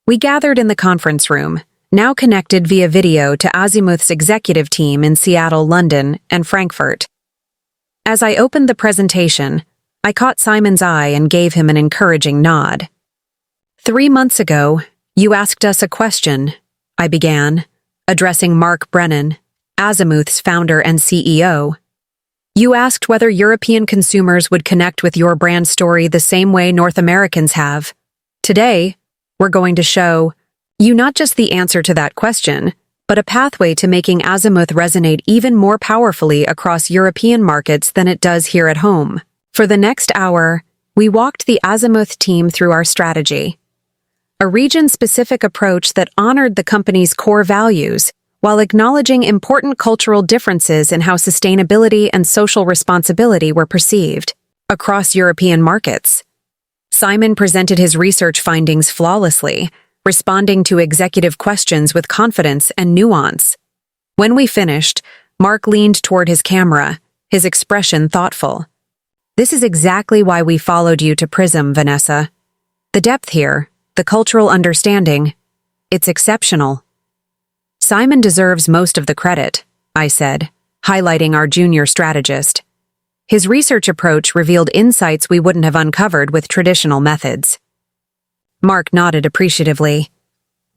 We gathered in the conference room, now connected via video to Azimuth's executive team in Seattle, London, and Frankfurt. As I opened the presentation, I caught Simon's eye and gave him an encouraging nod. 3 months ago, you asked us a question, I began, addressing Mark Brennan, Azimuth's founder and CEO. You asked whether European consumers would connect with your brand story the same way North Americans have. Today, we're going to show you not just the answer to that question, but a pathway to making Azimuth resonate even more powerfully across European markets than it does here at home. For the next hour, We walked the Azimuth team through our strategy, a region-specific approach that honored the company's core values while acknowledging important cultural differences in how sustainability and social responsibility were perceived across European markets. Simon presented his research findings flawlessly, responding to executive questions with confidence and nuance. When we finished, Mark leaned toward his camera, his expression thoughtful. "This is exactly why we followed you to Prism, Vanessa. The depth here, the cultural understanding, it's exceptional." "Simon deserves most of the credit," I said, highlighting our junior strategist. His research approach revealed insights we wouldn't have uncovered with traditional methods. Mark nodded appreciatively.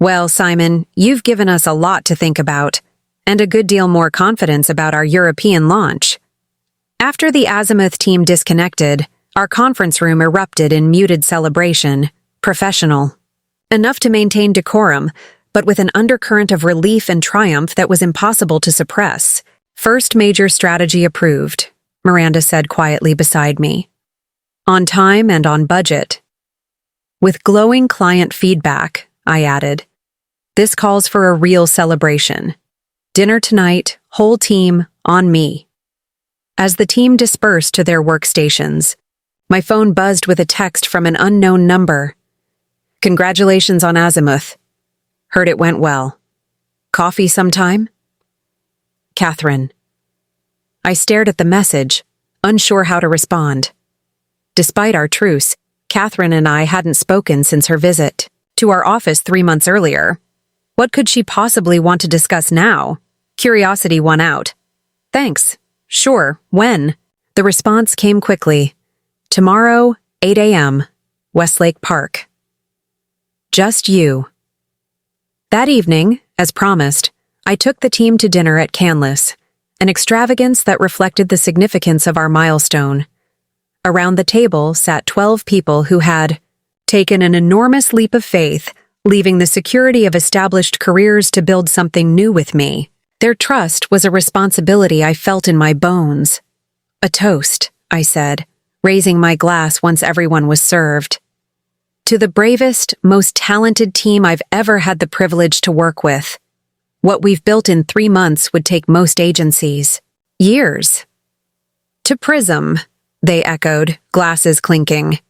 "Well, Simon, you've given us a lot to think about, and a good deal more confidence about our European launch." After the Azimuth team disconnected, our conference room erupted in muted celebration, professional. Enough to maintain decorum, but with an undercurrent of relief and triumph that was impossible to suppress. "First major strategy approved," Miranda said quietly beside me. "On time and on budget." With glowing client feedback, I added, "This calls for a real celebration. Dinner tonight, whole team, on me." As the team dispersed to their workstations, my phone buzzed with a text from an unknown number. "Congratulations on Azimuth. Heard it went well. Coffee sometime?" Catherine. I stared at the message, unsure how to respond. Despite our truce, Catherine and I hadn't spoken since her visit to our office 3 months earlier. What could she possibly want to discuss now? Curiosity won out. "Thanks. Sure, when?" The response came quickly. "Tomorrow, 8 a.m., Westlake Park." Just you. That evening, as promised, I took the team to dinner at Canlis, an extravagance that reflected the significance of our milestone. Around the table sat 12 people who had taken an enormous leap of faith, leaving the security of established careers to build something new with me. Their trust was a responsibility I felt in my bones. "A toast," I said, raising my glass once everyone was served. "To the bravest, most talented team I've ever had the privilege to work with. What we've built in 3 months would take most agencies years." "To Prism," they echoed, glasses clinking.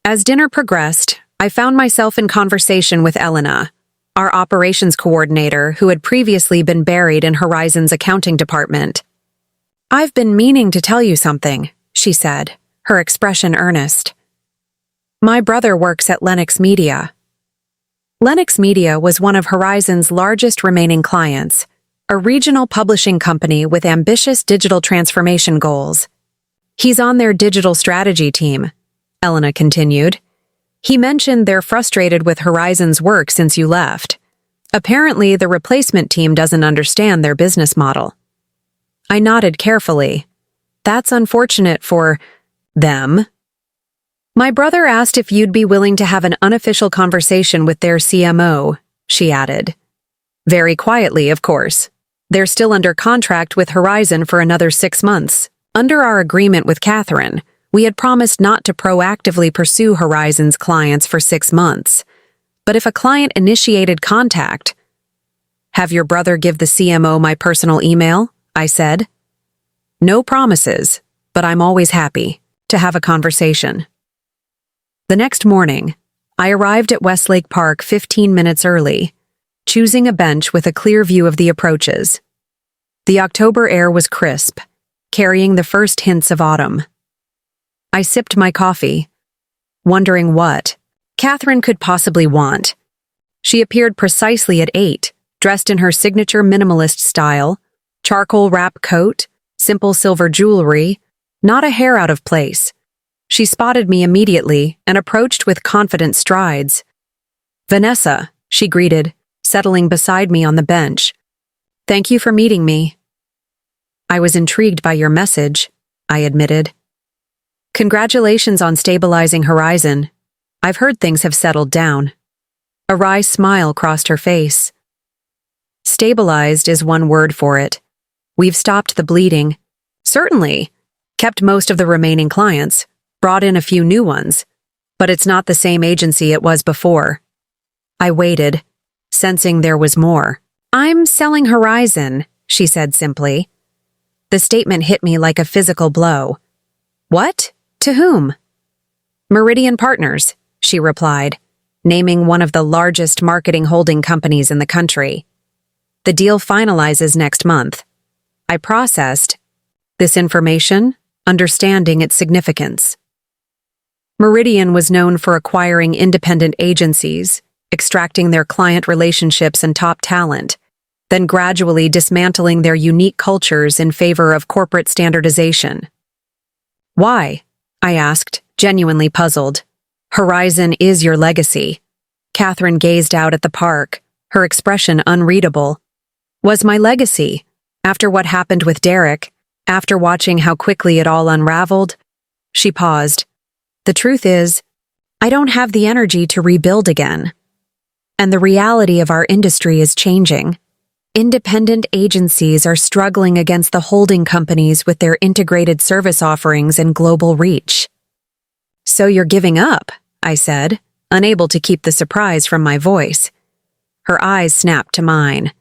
As dinner progressed, I found myself in conversation with Elena, our operations coordinator who had previously been buried in Horizon's accounting department. "I've been meaning to tell you something," she said, her expression earnest. "My brother works at Lennox Media." Lennox Media was one of Horizon's largest remaining clients, a regional publishing company with ambitious digital transformation goals. "He's on their digital strategy team," Elena continued. "He mentioned they're frustrated with Horizon's work since you left. Apparently, the replacement team doesn't understand their business model." I nodded carefully. "That's unfortunate for them." "My brother asked if you'd be willing to have an unofficial conversation with their CMO," she added. "Very quietly, of course. They're still under contract with Horizon for another 6 months. Under our agreement with Catherine, we had promised not to proactively pursue Horizon's clients for 6 months. But if a client initiated contact—" "Have your brother give the CMO my personal email," I said. "No promises, but I'm always happy to have a conversation." The next morning, I arrived at Westlake Park 15 minutes early, choosing a bench with a clear view of the approaches. The October air was crisp, carrying the first hints of autumn. I sipped my coffee, wondering what Catherine could possibly want. She appeared precisely at 8, dressed in her signature minimalist style, charcoal wrap coat, simple silver jewelry, not a hair out of place. She spotted me immediately and approached with confident strides. "Vanessa," she greeted, settling beside me on the bench. "Thank you for meeting me." "I was intrigued by your message," I admitted. "Congratulations on stabilizing Horizon. I've heard things have settled down." A wry smile crossed her face. "Stabilized is one word for it. We've stopped the bleeding. Certainly. Kept most of the remaining clients. brought in a few new ones, but it's not the same agency it was before. I waited, sensing there was more. I'm selling Horizon, she said simply. The statement hit me like a physical blow. What? To whom? Meridian Partners, she replied, naming one of the largest marketing holding companies in the country. The deal finalizes next month. I processed this information, understanding its significance. Meridian was known for acquiring independent agencies, extracting their client relationships and top talent, then gradually dismantling their unique cultures in favor of corporate standardization. Why? I asked, genuinely puzzled. Horizon is your legacy. Catherine gazed out at the park, her expression unreadable. Was my legacy? After what happened with Derrick, after watching how quickly it all unraveled? She paused. The truth is, I don't have the energy to rebuild again. And the reality of our industry is changing. Independent agencies are struggling against the holding companies with their integrated service offerings and global reach. So you're giving up, I said, unable to keep the surprise from my voice. Her eyes snapped to mine.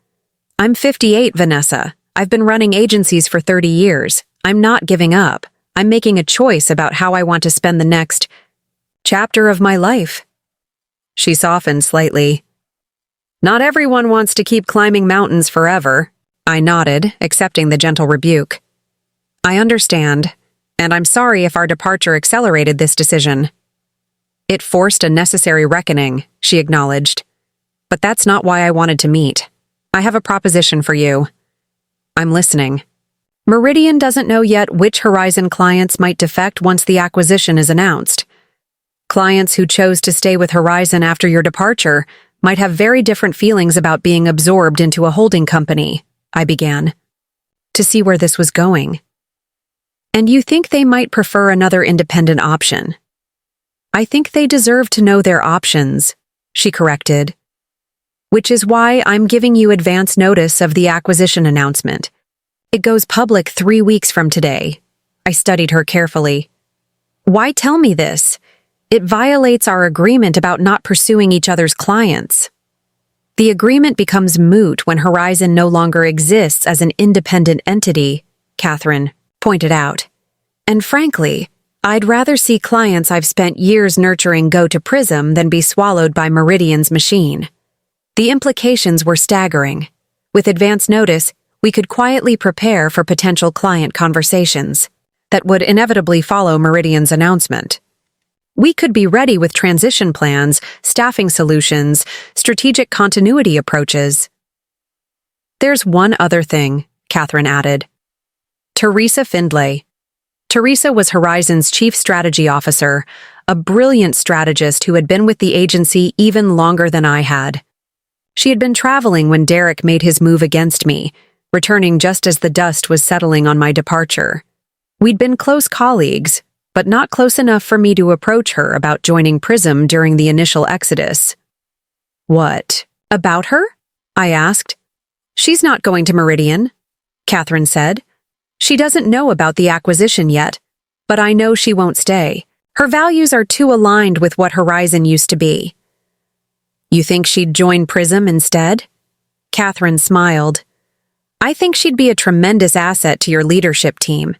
I'm 58, Vanessa. I've been running agencies for 30 years. I'm not giving up. I'm making a choice about how I want to spend the next chapter of my life. She softened slightly. Not everyone wants to keep climbing mountains forever. I nodded, accepting the gentle rebuke. I understand, and I'm sorry if our departure accelerated this decision. It forced a necessary reckoning, she acknowledged. But that's not why I wanted to meet. I have a proposition for you. I'm listening. Meridian doesn't know yet which Horizon clients might defect once the acquisition is announced. Clients who chose to stay with Horizon after your departure might have very different feelings about being absorbed into a holding company, I began, to see where this was going. And you think they might prefer another independent option? I think they deserve to know their options, she corrected. Which is why I'm giving you advance notice of the acquisition announcement. It goes public 3 weeks from today. I studied her carefully. Why tell me this? It violates our agreement about not pursuing each other's clients. The agreement becomes moot when Horizon no longer exists as an independent entity, Catherine pointed out. And frankly, I'd rather see clients I've spent years nurturing go to Prism than be swallowed by Meridian's machine. The implications were staggering. With advance notice, we could quietly prepare for potential client conversations that would inevitably follow Meridian's announcement. We could be ready with transition plans, staffing solutions, strategic continuity approaches. There's one other thing, Catherine added. Teresa Findlay. Teresa was Horizon's chief strategy officer, a brilliant strategist who had been with the agency even longer than I had. She had been traveling when Derrick made his move against me, returning just as the dust was settling on my departure. We'd been close colleagues, but not close enough for me to approach her about joining Prism during the initial exodus. What? About her? I asked. She's not going to Meridian, Catherine said. She doesn't know about the acquisition yet, but I know she won't stay. Her values are too aligned with what Horizon used to be. You think she'd join Prism instead? Catherine smiled. I think she'd be a tremendous asset to your leadership team.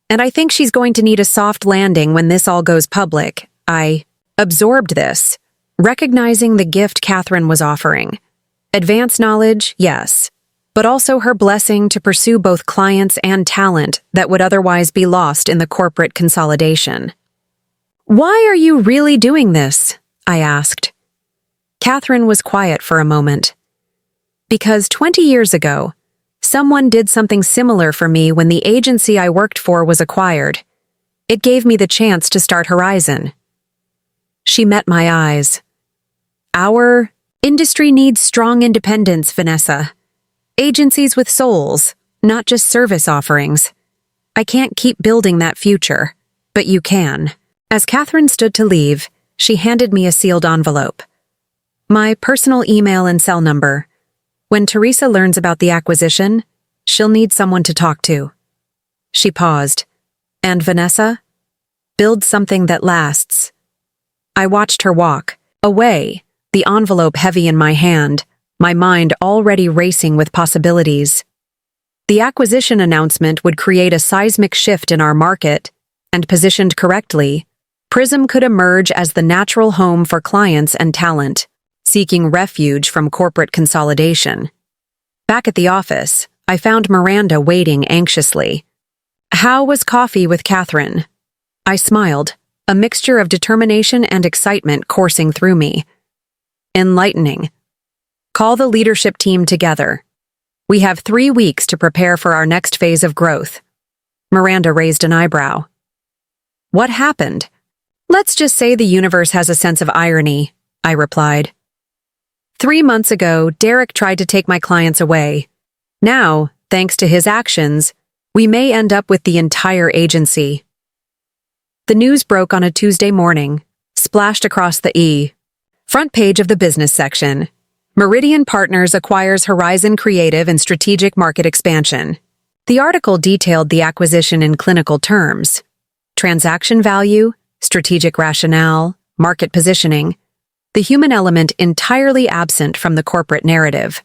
And I think she's going to need a soft landing when this all goes public. I absorbed this, recognizing the gift Catherine was offering. Advanced knowledge, yes, but also her blessing to pursue both clients and talent that would otherwise be lost in the corporate consolidation. Why are you really doing this? I asked. Catherine was quiet for a moment. Because 20 years ago, someone did something similar for me when the agency I worked for was acquired. It gave me the chance to start Horizon. She met my eyes. Our industry needs strong independence, Vanessa. Agencies with souls, not just service offerings. I can't keep building that future, but you can. As Catherine stood to leave, she handed me a sealed envelope. My personal email and cell number. When Teresa learns about the acquisition, she'll need someone to talk to. She paused. And Vanessa? Build something that lasts. I watched her walk, away, the envelope heavy in my hand, my mind already racing with possibilities. The acquisition announcement would create a seismic shift in our market, and positioned correctly, Prism could emerge as the natural home for clients and talent, seeking refuge from corporate consolidation. Back at the office, I found Miranda waiting anxiously. "How was coffee with Catherine?" I smiled, a mixture of determination and excitement coursing through me. "Enlightening. Call the leadership team together. We have 3 weeks to prepare for our next phase of growth." Miranda raised an eyebrow. "What happened?" "Let's just say the universe has a sense of irony," I replied. 3 months ago, Derrick tried to take my clients away. Now, thanks to his actions, we may end up with the entire agency. The news broke on a Tuesday morning, splashed across the front page of the business section. Meridian Partners acquires Horizon Creative and Strategic Market Expansion. The article detailed the acquisition in clinical terms: transaction value, strategic rationale, market positioning, the human element entirely absent from the corporate narrative.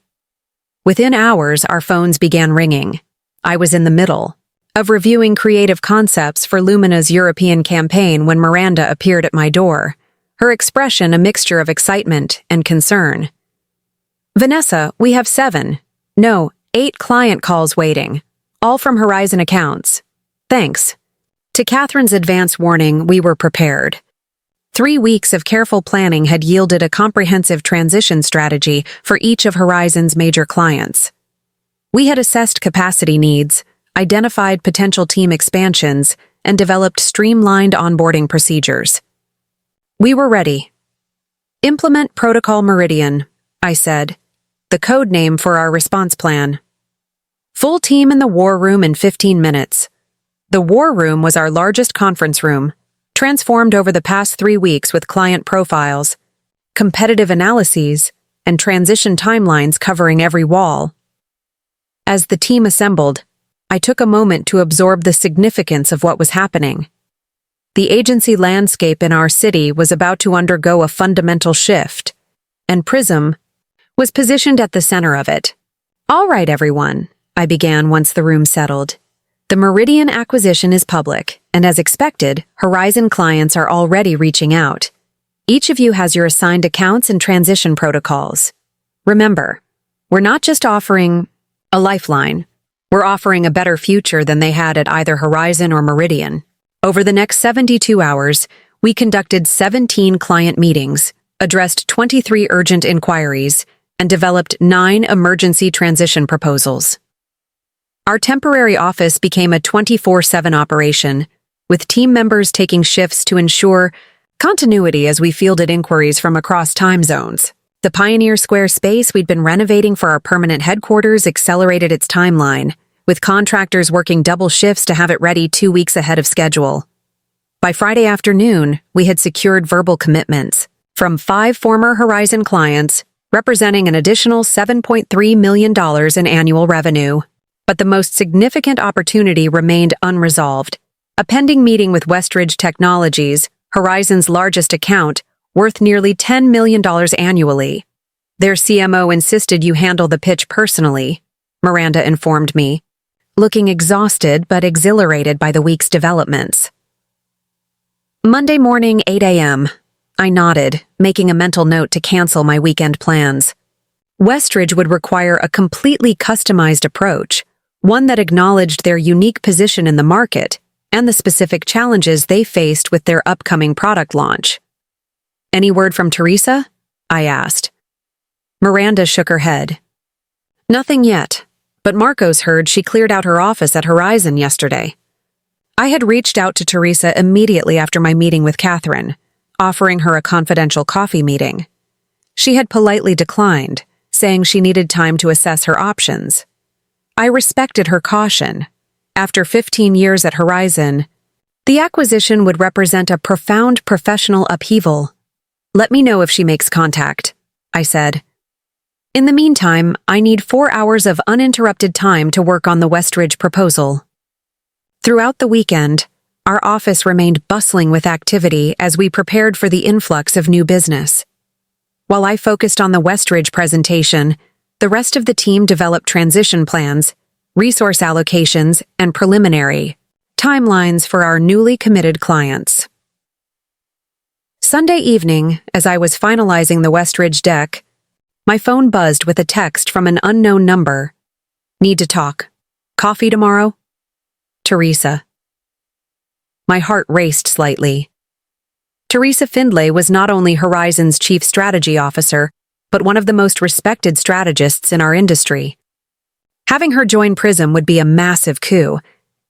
Within hours, our phones began ringing. I was in the middle of reviewing creative concepts for Lumina's European campaign when Miranda appeared at my door, her expression a mixture of excitement and concern. "Vanessa, we have 8 client calls waiting, all from Horizon accounts. Thanks." To Catherine's advance warning, we were prepared. 3 weeks of careful planning had yielded a comprehensive transition strategy for each of Horizon's major clients. We had assessed capacity needs, identified potential team expansions, and developed streamlined onboarding procedures. We were ready. "Implement Protocol Meridian," I said, the code name for our response plan. "Full team in the war room in 15 minutes. The war room was our largest conference room, transformed over the past 3 weeks with client profiles, competitive analyses, and transition timelines covering every wall. As the team assembled, I took a moment to absorb the significance of what was happening. The agency landscape in our city was about to undergo a fundamental shift, and Prism was positioned at the center of it. "All right, everyone," I began once the room settled. "The Meridian acquisition is public, and as expected, Horizon clients are already reaching out. Each of you has your assigned accounts and transition protocols. Remember, we're not just offering a lifeline, we're offering a better future than they had at either Horizon or Meridian." Over the next 72 hours, we conducted 17 client meetings, addressed 23 urgent inquiries, and developed 9 emergency transition proposals. Our temporary office became a 24/7 operation, with team members taking shifts to ensure continuity as we fielded inquiries from across time zones. The Pioneer Square space we'd been renovating for our permanent headquarters accelerated its timeline, with contractors working double shifts to have it ready 2 weeks ahead of schedule. By Friday afternoon, we had secured verbal commitments from 5 former Horizon clients, representing an additional $7.3 million in annual revenue. But the most significant opportunity remained unresolved: a pending meeting with Westridge Technologies, Horizon's largest account, worth nearly $10 million annually. "Their CMO insisted you handle the pitch personally," Miranda informed me, looking exhausted but exhilarated by the week's developments. Monday morning, 8 a.m. I nodded, making a mental note to cancel my weekend plans. Westridge would require a completely customized approach, one that acknowledged their unique position in the market and the specific challenges they faced with their upcoming product launch. "Any word from Teresa?" I asked. Miranda shook her head. "Nothing yet, but Marcos heard she cleared out her office at Horizon yesterday." I had reached out to Teresa immediately after my meeting with Catherine, offering her a confidential coffee meeting. She had politely declined, saying she needed time to assess her options. I respected her caution. After 15 years at Horizon, the acquisition would represent a profound professional upheaval. "Let me know if she makes contact," I said. "In the meantime, I need 4 hours of uninterrupted time to work on the Westridge proposal." Throughout the weekend, Our office remained bustling with activity as we prepared for the influx of new business. While I focused on the Westridge presentation, the rest of the team developed transition plans, resource allocations, and preliminary timelines for our newly committed clients. Sunday evening, as I was finalizing the Westridge deck, my phone buzzed with a text from an unknown number. Need to talk. Coffee tomorrow? Teresa. My heart raced slightly. Teresa Findlay was not only Horizon's chief strategy officer, but one of the most respected strategists in our industry. Having her join Prism would be a massive coup,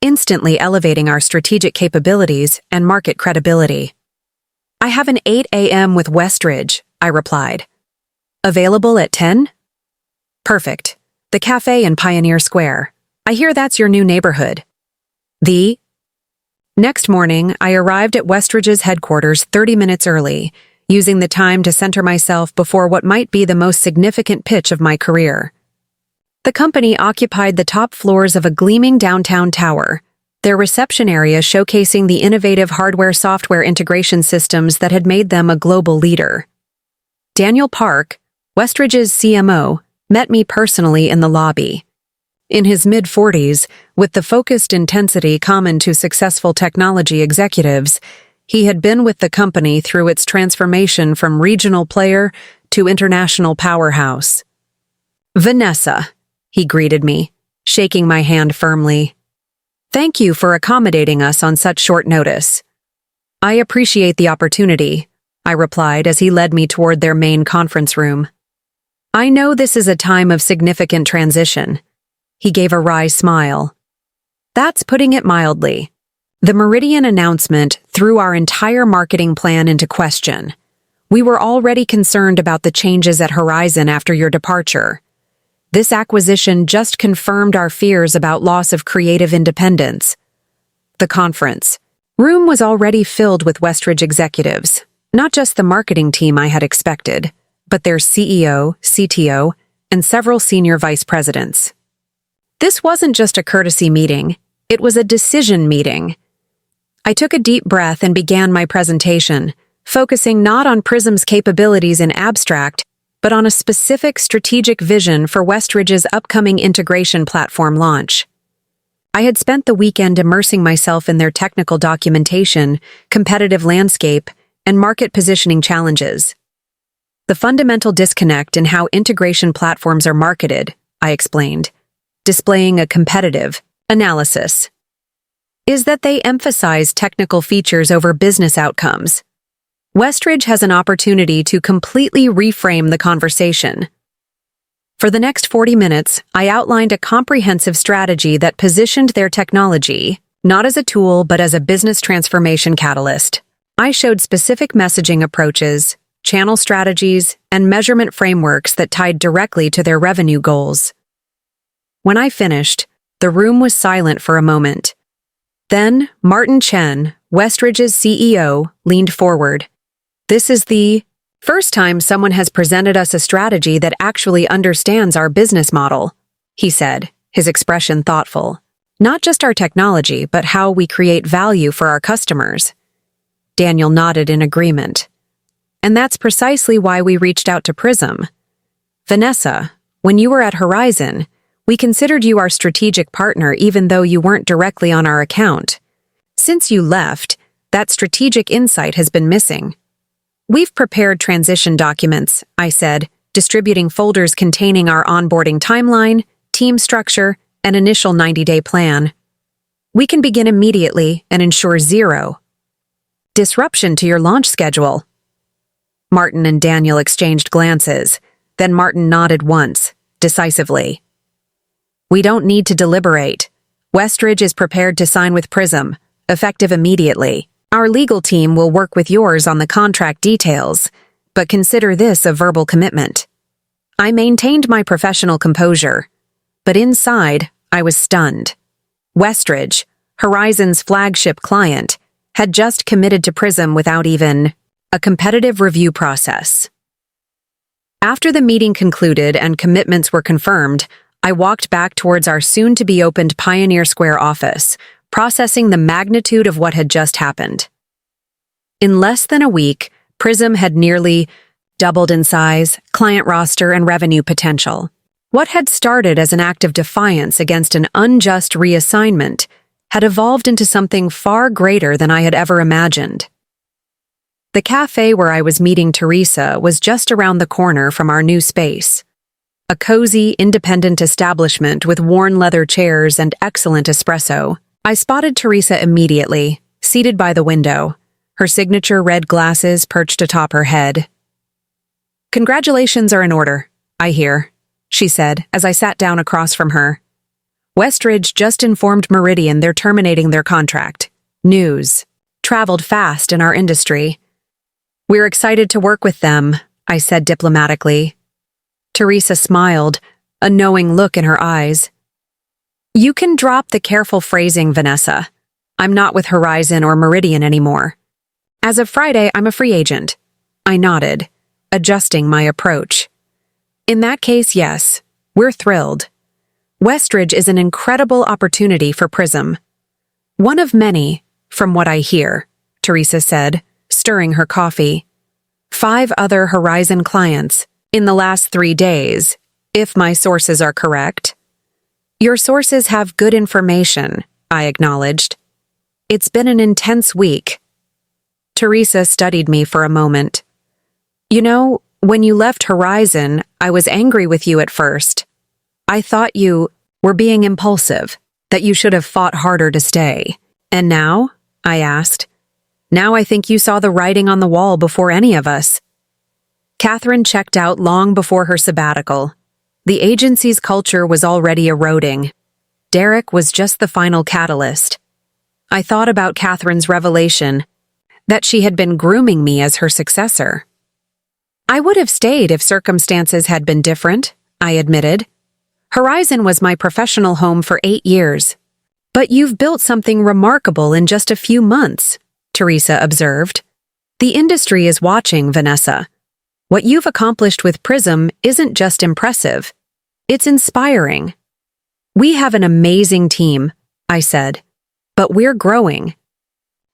instantly elevating our strategic capabilities and market credibility. I have an 8 a.m. with Westridge, I replied. Available at 10? Perfect. The cafe in Pioneer Square. I hear that's your new neighborhood. Next morning, I arrived at Westridge's headquarters 30 minutes early, using the time to center myself before what might be the most significant pitch of my career. The company occupied the top floors of a gleaming downtown tower, their reception area showcasing the innovative hardware-software integration systems that had made them a global leader. Daniel Park, Westridge's CMO, met me personally in the lobby. In his mid-40s, with the focused intensity common to successful technology executives, he had been with the company through its transformation from regional player to international powerhouse. Vanessa, he greeted me, shaking my hand firmly. Thank you for accommodating us on such short notice. I appreciate the opportunity, I replied as he led me toward their main conference room. I know this is a time of significant transition. He gave a wry smile. That's putting it mildly. The Meridian announcement threw our entire marketing plan into question. We were already concerned about the changes at Horizon after your departure. This acquisition just confirmed our fears about loss of creative independence. The conference room was already filled with Westridge executives, not just the marketing team I had expected, but their CEO, CTO, and several senior vice presidents. This wasn't just a courtesy meeting, it was a decision meeting. I took a deep breath and began my presentation, focusing not on Prism's capabilities in abstract, but on a specific strategic vision for Westridge's upcoming integration platform launch. I had spent the weekend immersing myself in their technical documentation, competitive landscape, and market positioning challenges. The fundamental disconnect in how integration platforms are marketed, I explained, displaying a competitive analysis, is that they emphasize technical features over business outcomes. Westridge has an opportunity to completely reframe the conversation. For the next 40 minutes, I outlined a comprehensive strategy that positioned their technology, not as a tool but as a business transformation catalyst. I showed specific messaging approaches, channel strategies, and measurement frameworks that tied directly to their revenue goals. When I finished, the room was silent for a moment. Then, Martin Chen, Westridge's CEO, leaned forward. This is the first time someone has presented us a strategy that actually understands our business model, he said, his expression thoughtful. Not just our technology, but how we create value for our customers. Daniel nodded in agreement. And that's precisely why we reached out to Prism. Vanessa, when you were at Horizon, we considered you our strategic partner even though you weren't directly on our account. Since you left, that strategic insight has been missing. We've prepared transition documents, I said, distributing folders containing our onboarding timeline, team structure, and initial 90-day plan. We can begin immediately and ensure zero disruption to your launch schedule. Martin and Daniel exchanged glances, then Martin nodded once, decisively. We don't need to deliberate. Westridge is prepared to sign with Prism, effective immediately. Our legal team will work with yours on the contract details, but consider this a verbal commitment. I maintained my professional composure, but inside, I was stunned. Westridge, Horizon's flagship client, had just committed to Prism without even a competitive review process. After the meeting concluded and commitments were confirmed, I walked back towards our soon-to-be-opened Pioneer Square office, processing the magnitude of what had just happened. In less than a week, Prism had nearly doubled in size, client roster, and revenue potential. What had started as an act of defiance against an unjust reassignment had evolved into something far greater than I had ever imagined. The cafe where I was meeting Teresa was just around the corner from our new space. A cozy, independent establishment with worn leather chairs and excellent espresso. I spotted Teresa immediately, seated by the window, her signature red glasses perched atop her head. "Congratulations are in order, I hear," she said as I sat down across from her. "Westridge just informed Meridian they're terminating their contract. News traveled fast in our industry. We're excited to work with them," I said diplomatically. Teresa smiled, a knowing look in her eyes. "You can drop the careful phrasing, Vanessa. I'm not with Horizon or Meridian anymore. As of Friday, I'm a free agent." I nodded, adjusting my approach. "In that case, yes, we're thrilled. Westridge is an incredible opportunity for Prism. One of many, from what I hear," Teresa said, stirring her coffee. 5 other Horizon clients in the last 3 days, if my sources are correct. "Your sources have good information," I acknowledged. "It's been an intense week." Teresa studied me for a moment. "You know, when you left Horizon, I was angry with you at first. I thought you were being impulsive, that you should have fought harder to stay. And now?" I asked. "Now I think you saw the writing on the wall before any of us." Catherine checked out long before her sabbatical. The agency's culture was already eroding. Derrick was just the final catalyst. I thought about Catherine's revelation, that she had been grooming me as her successor. "I would have stayed if circumstances had been different," I admitted. "Horizon was my professional home for 8 years. But you've built something remarkable in just a few months," Teresa observed. "The industry is watching, Vanessa. What you've accomplished with Prism isn't just impressive. It's inspiring." "We have an amazing team," I said. "But we're growing.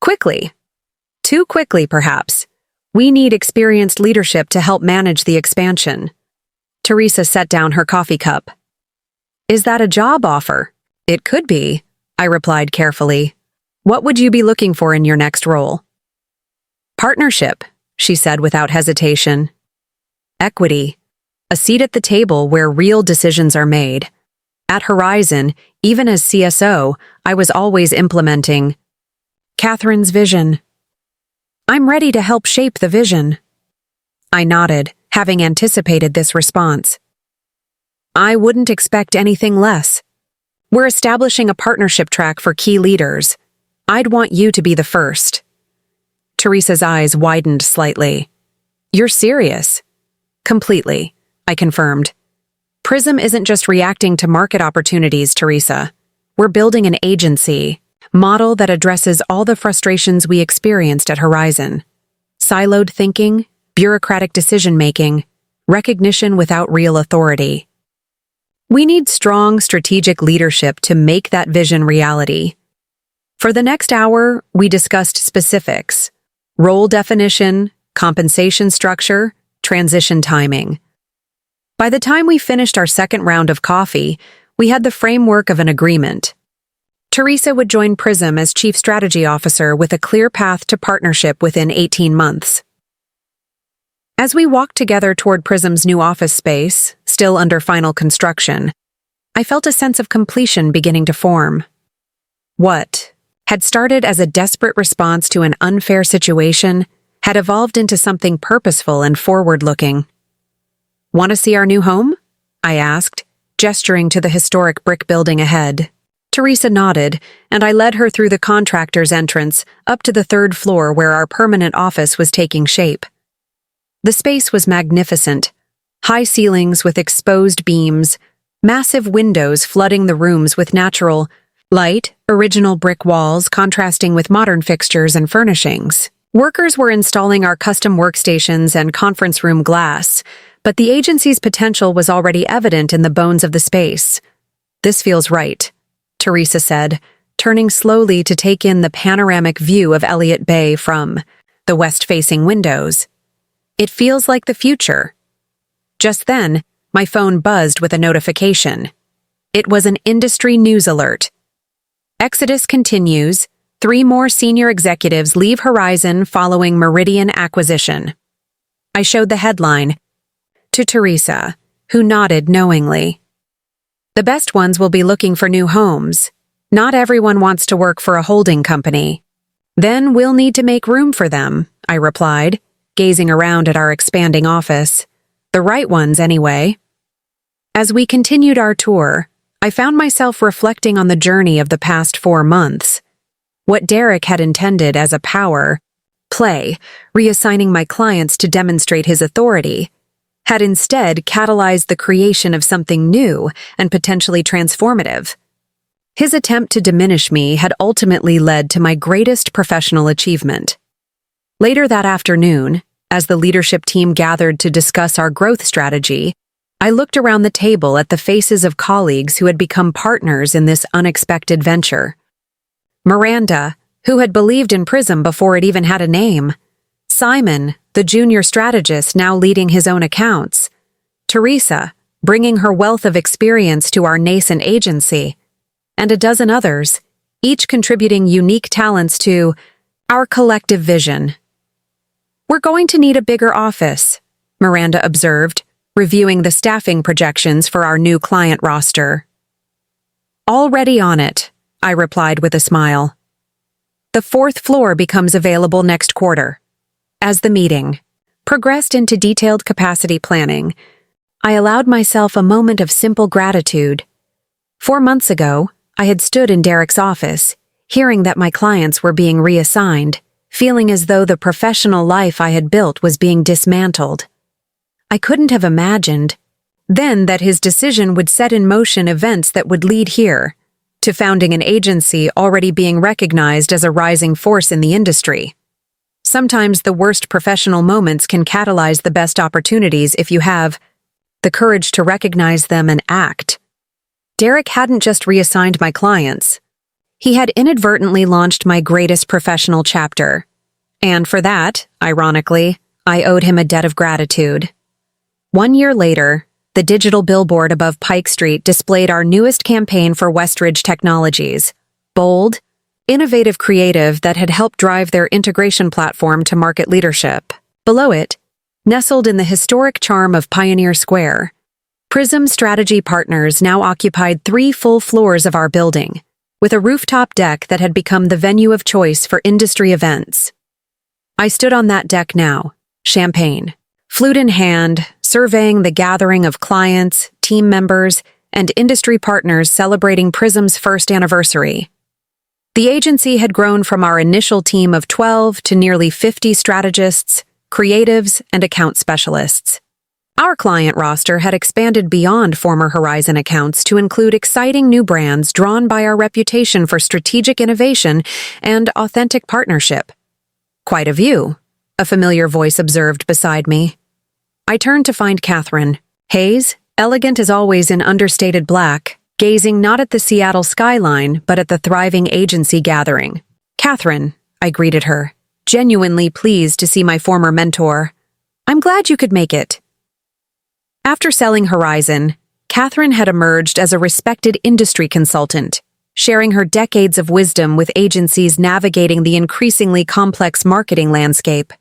Quickly. Too quickly, perhaps. We need experienced leadership to help manage the expansion." Teresa set down her coffee cup. "Is that a job offer?" "It could be," I replied carefully. "What would you be looking for in your next role?" "Partnership," she said without hesitation. "Equity. A seat at the table where real decisions are made. At Horizon, even as CSO, I was always implementing Catherine's vision. I'm ready to help shape the vision." I nodded, having anticipated this response. "I wouldn't expect anything less. We're establishing a partnership track for key leaders. I'd want you to be the first." Teresa's eyes widened slightly. "You're serious?" "Completely," I confirmed. "Prism isn't just reacting to market opportunities, Teresa. We're building an agency model that addresses all the frustrations we experienced at Horizon. Siloed thinking, bureaucratic decision-making, recognition without real authority. We need strong strategic leadership to make that vision reality." For the next hour, we discussed specifics: role definition, compensation structure, transition timing. By the time we finished our second round of coffee, we had the framework of an agreement. Teresa would join Prism as Chief Strategy Officer with a clear path to partnership within 18 months. As we walked together toward Prism's new office space, still under final construction, I felt a sense of completion beginning to form. What had started as a desperate response to an unfair situation had evolved into something purposeful and forward-looking. "Want to see our new home?" I asked, gesturing to the historic brick building ahead. Teresa nodded, and I led her through the contractor's entrance up to the 3rd floor where our permanent office was taking shape. The space was magnificent. High ceilings with exposed beams, massive windows flooding the rooms with natural light, original brick walls contrasting with modern fixtures and furnishings. Workers were installing our custom workstations and conference room glass, but the agency's potential was already evident in the bones of the space. "This feels right," Teresa said, turning slowly to take in the panoramic view of Elliott Bay from the west-facing windows. It feels like the future. Just then, my phone buzzed with a notification. It was an industry news alert. Exodus continues. 3 more senior executives leave Horizon following Meridian acquisition. I showed the headline to Teresa, who nodded knowingly. The best ones will be looking for new homes. Not everyone wants to work for a holding company. Then we'll need to make room for them, I replied, gazing around at our expanding office. The right ones, anyway. As we continued our tour, I found myself reflecting on the journey of the past 4 months. What Derrick had intended as a power play, reassigning my clients to demonstrate his authority, had instead catalyzed the creation of something new and potentially transformative. His attempt to diminish me had ultimately led to my greatest professional achievement. Later that afternoon, as the leadership team gathered to discuss our growth strategy, I looked around the table at the faces of colleagues who had become partners in this unexpected venture. Miranda, who had believed in Prism before it even had a name. Simon, the junior strategist now leading his own accounts. Teresa, bringing her wealth of experience to our nascent agency. And a dozen others, each contributing unique talents to our collective vision. We're going to need a bigger office, Miranda observed, reviewing the staffing projections for our new client roster. Already on it, I replied with a smile. The 4th floor becomes available next quarter. As the meeting progressed into detailed capacity planning, I allowed myself a moment of simple gratitude. 4 months ago, I had stood in Derrick's office, hearing that my clients were being reassigned, feeling as though the professional life I had built was being dismantled. I couldn't have imagined then that his decision would set in motion events that would lead here, to founding an agency already being recognized as a rising force in the industry. Sometimes the worst professional moments can catalyze the best opportunities if you have the courage to recognize them and act. Derrick hadn't just reassigned my clients. He had inadvertently launched my greatest professional chapter. And for that, ironically, I owed him a debt of gratitude. 1 year later, the digital billboard above Pike Street displayed our newest campaign for Westridge Technologies. Bold, innovative creative that had helped drive their integration platform to market leadership. Below it, nestled in the historic charm of Pioneer Square, Prism Strategy Partners now occupied 3 full floors of our building, with a rooftop deck that had become the venue of choice for industry events. I stood on that deck now, champagne, flute in hand, surveying the gathering of clients, team members, and industry partners celebrating Prism's 1st anniversary. The agency had grown from our initial team of 12 to nearly 50 strategists, creatives, and account specialists. Our client roster had expanded beyond former Horizon accounts to include exciting new brands drawn by our reputation for strategic innovation and authentic partnership. Quite a view, a familiar voice observed beside me. I turned to find Catherine. Hayes, elegant as always in understated black, gazing not at the Seattle skyline but at the thriving agency gathering. Catherine, I greeted her, genuinely pleased to see my former mentor. I'm glad you could make it. After selling Horizon, Catherine had emerged as a respected industry consultant, sharing her decades of wisdom with agencies navigating the increasingly complex marketing landscape.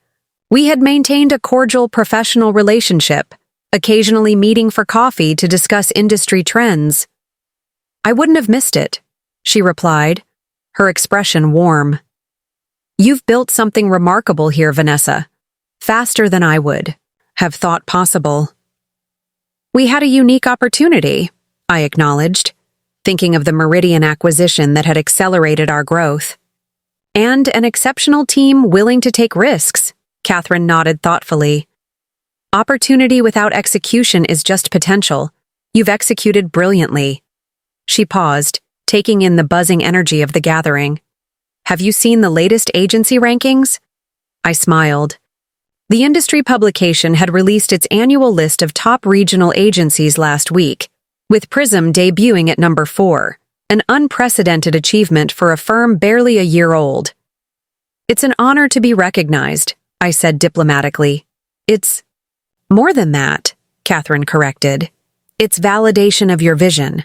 We had maintained a cordial professional relationship, occasionally meeting for coffee to discuss industry trends. I wouldn't have missed it, she replied, her expression warm. You've built something remarkable here, Vanessa. Faster than I would have thought possible. We had a unique opportunity, I acknowledged, thinking of the Meridian acquisition that had accelerated our growth. And an exceptional team willing to take risks, Catherine nodded thoughtfully. Opportunity without execution is just potential. You've executed brilliantly. She paused, taking in the buzzing energy of the gathering. Have you seen the latest agency rankings? I smiled. The industry publication had released its annual list of top regional agencies last week, with Prism debuting at number 4. an unprecedented achievement for a firm barely a year old. "It's an honor to be recognized," I said diplomatically. "It's more than that," Catherine corrected. "It's validation of your vision.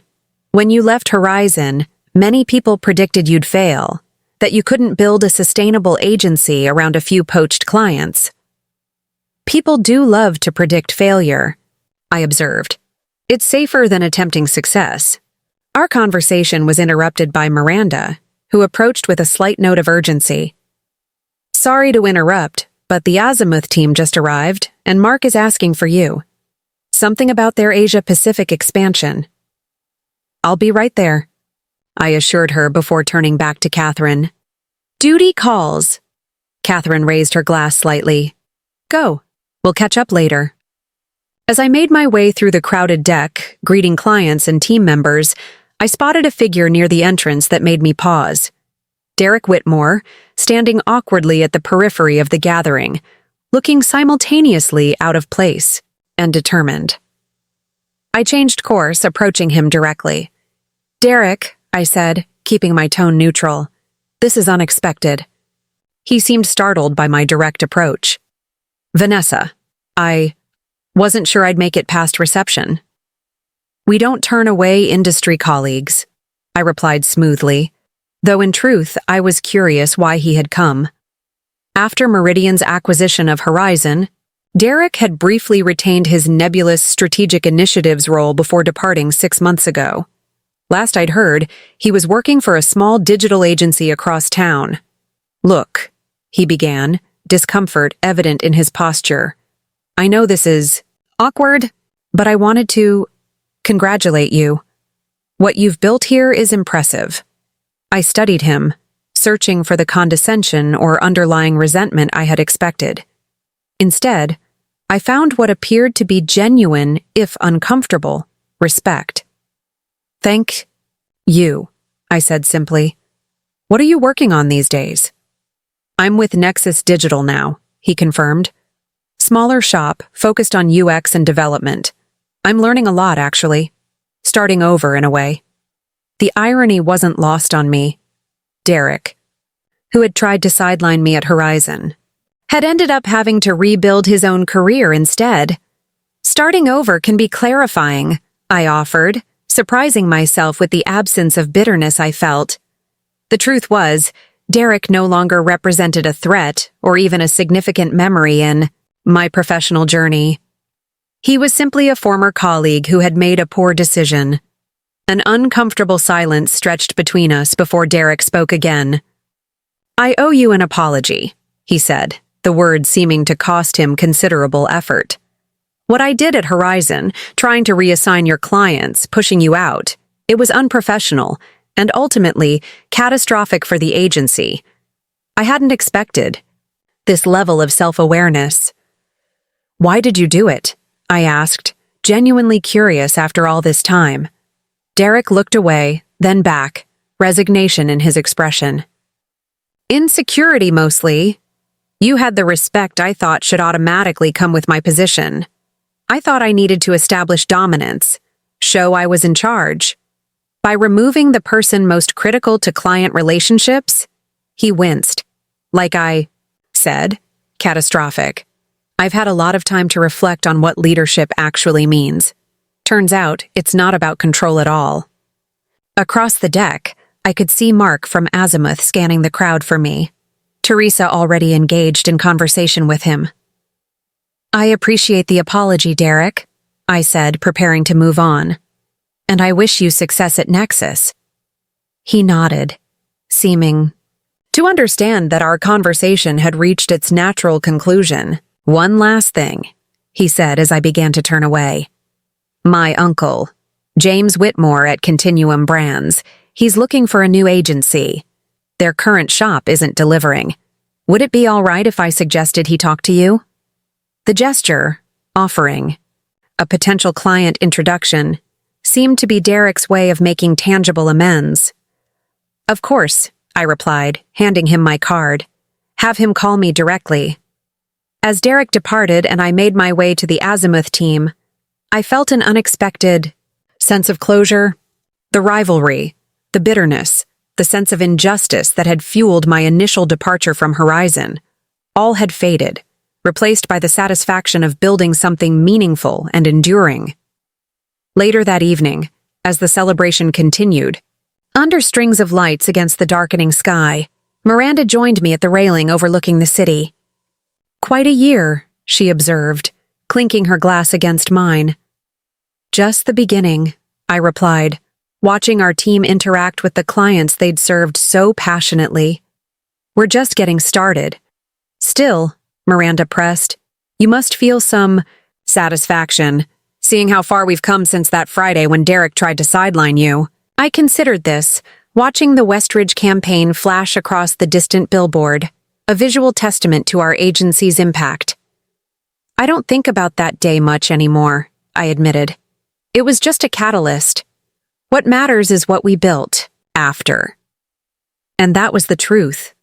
When you left Horizon, many people predicted you'd fail, that you couldn't build a sustainable agency around a few poached clients." "People do love to predict failure," I observed. "It's safer than attempting success." Our conversation was interrupted by Miranda, who approached with a slight note of urgency. "Sorry to interrupt, but the Azimuth team just arrived, and Mark is asking for you. Something about their Asia-Pacific expansion." "I'll be right there," I assured her before turning back to Catherine. "Duty calls." Catherine raised her glass slightly. "Go. We'll catch up later." As I made my way through the crowded deck, greeting clients and team members, I spotted a figure near the entrance that made me pause. Derrick Whitmore, standing awkwardly at the periphery of the gathering, looking simultaneously out of place and determined. I changed course, approaching him directly. "Derrick," I said, keeping my tone neutral, "this is unexpected." He seemed startled by my direct approach. "Vanessa, I wasn't sure I'd make it past reception." "We don't turn away industry colleagues," I replied smoothly, though in truth I was curious why he had come. After Meridian's acquisition of Horizon, Derrick had briefly retained his nebulous strategic initiatives role before departing 6 months ago. Last I'd heard, he was working for a small digital agency across town. "Look," he began, discomfort evident in his posture. "I know this is awkward, but I wanted to congratulate you. What you've built here is impressive." I studied him, searching for the condescension or underlying resentment I had expected. Instead, I found what appeared to be genuine, if uncomfortable, respect. "Thank you," I said simply. "What are you working on these days?" "I'm with Nexus Digital now," he confirmed. "Smaller shop, focused on UX and development. I'm learning a lot, actually. Starting over, in a way." The irony wasn't lost on me. Derrick, who had tried to sideline me at Horizon, had ended up having to rebuild his own career instead. "Starting over can be clarifying," I offered, surprising myself with the absence of bitterness I felt. The truth was, Derrick no longer represented a threat or even a significant memory in my professional journey. He was simply a former colleague who had made a poor decision. An uncomfortable silence stretched between us before Derrick spoke again. "I owe you an apology," he said, the words seeming to cost him considerable effort. "What I did at Horizon, trying to reassign your clients, pushing you out, it was unprofessional and ultimately catastrophic for the agency. I hadn't expected this level of self-awareness." "Why did you do it?" I asked, genuinely curious after all this time. Derrick looked away, then back, resignation in his expression. "Insecurity, mostly. You had the respect I thought should automatically come with my position. I thought I needed to establish dominance, show I was in charge. By removing the person most critical to client relationships," he winced. "Like I said, catastrophic. I've had a lot of time to reflect on what leadership actually means. Turns out, it's not about control at all." Across the deck, I could see Mark from Azimuth scanning the crowd for me. Teresa already engaged in conversation with him. "I appreciate the apology, Derrick," I said, preparing to move on. "And I wish you success at Nexus." He nodded, seeming to understand that our conversation had reached its natural conclusion. "One last thing," he said as I began to turn away. "My uncle, James Whitmore at Continuum Brands, he's looking for a new agency. Their current shop isn't delivering. Would it be all right if I suggested he talk to you?" The gesture, offering a potential client introduction, seemed to be Derrick's way of making tangible amends. "Of course," I replied, handing him my card. "Have him call me directly." As Derrick departed and I made my way to the Azimuth team, I felt an unexpected sense of closure. The rivalry, The bitterness, the sense of injustice that had fueled my initial departure from Horizon, all had faded, replaced by the satisfaction of building something meaningful and enduring. Later that evening, as the celebration continued, under strings of lights against the darkening sky, Miranda joined me at the railing overlooking the city. "Quite a year," she observed, clinking her glass against mine. "Just the beginning," I replied, watching our team interact with the clients they'd served so passionately. "We're just getting started." "Still," Miranda pressed, "you must feel some satisfaction, seeing how far we've come since that Friday when Derrick tried to sideline you." I considered this, watching the Westridge campaign flash across the distant billboard, a visual testament to our agency's impact. "I don't think about that day much anymore," I admitted. "It was just a catalyst. What matters is what we built after." And that was the truth.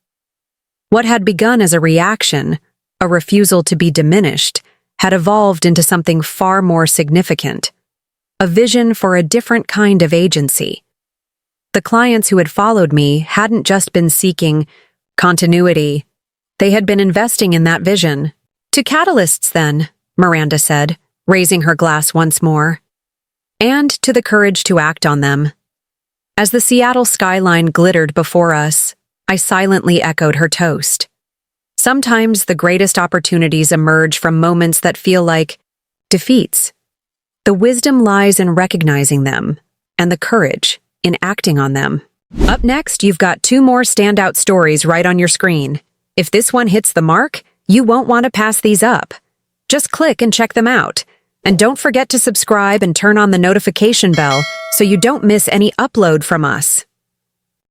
What had begun as a reaction, a refusal to be diminished, had evolved into something far more significant, a vision for a different kind of agency. The clients who had followed me hadn't just been seeking continuity, they had been investing in that vision. "To catalysts, then," Miranda said, raising her glass once more. "And to the courage to act on them." As the Seattle skyline glittered before us, I silently echoed her toast. Sometimes the greatest opportunities emerge from moments that feel like defeats. The wisdom lies in recognizing them, and the courage in acting on them. Up next, you've got 2 more standout stories right on your screen. If this one hits the mark, you won't want to pass these up. Just click and check them out. And don't forget to subscribe and turn on the notification bell so you don't miss any upload from us.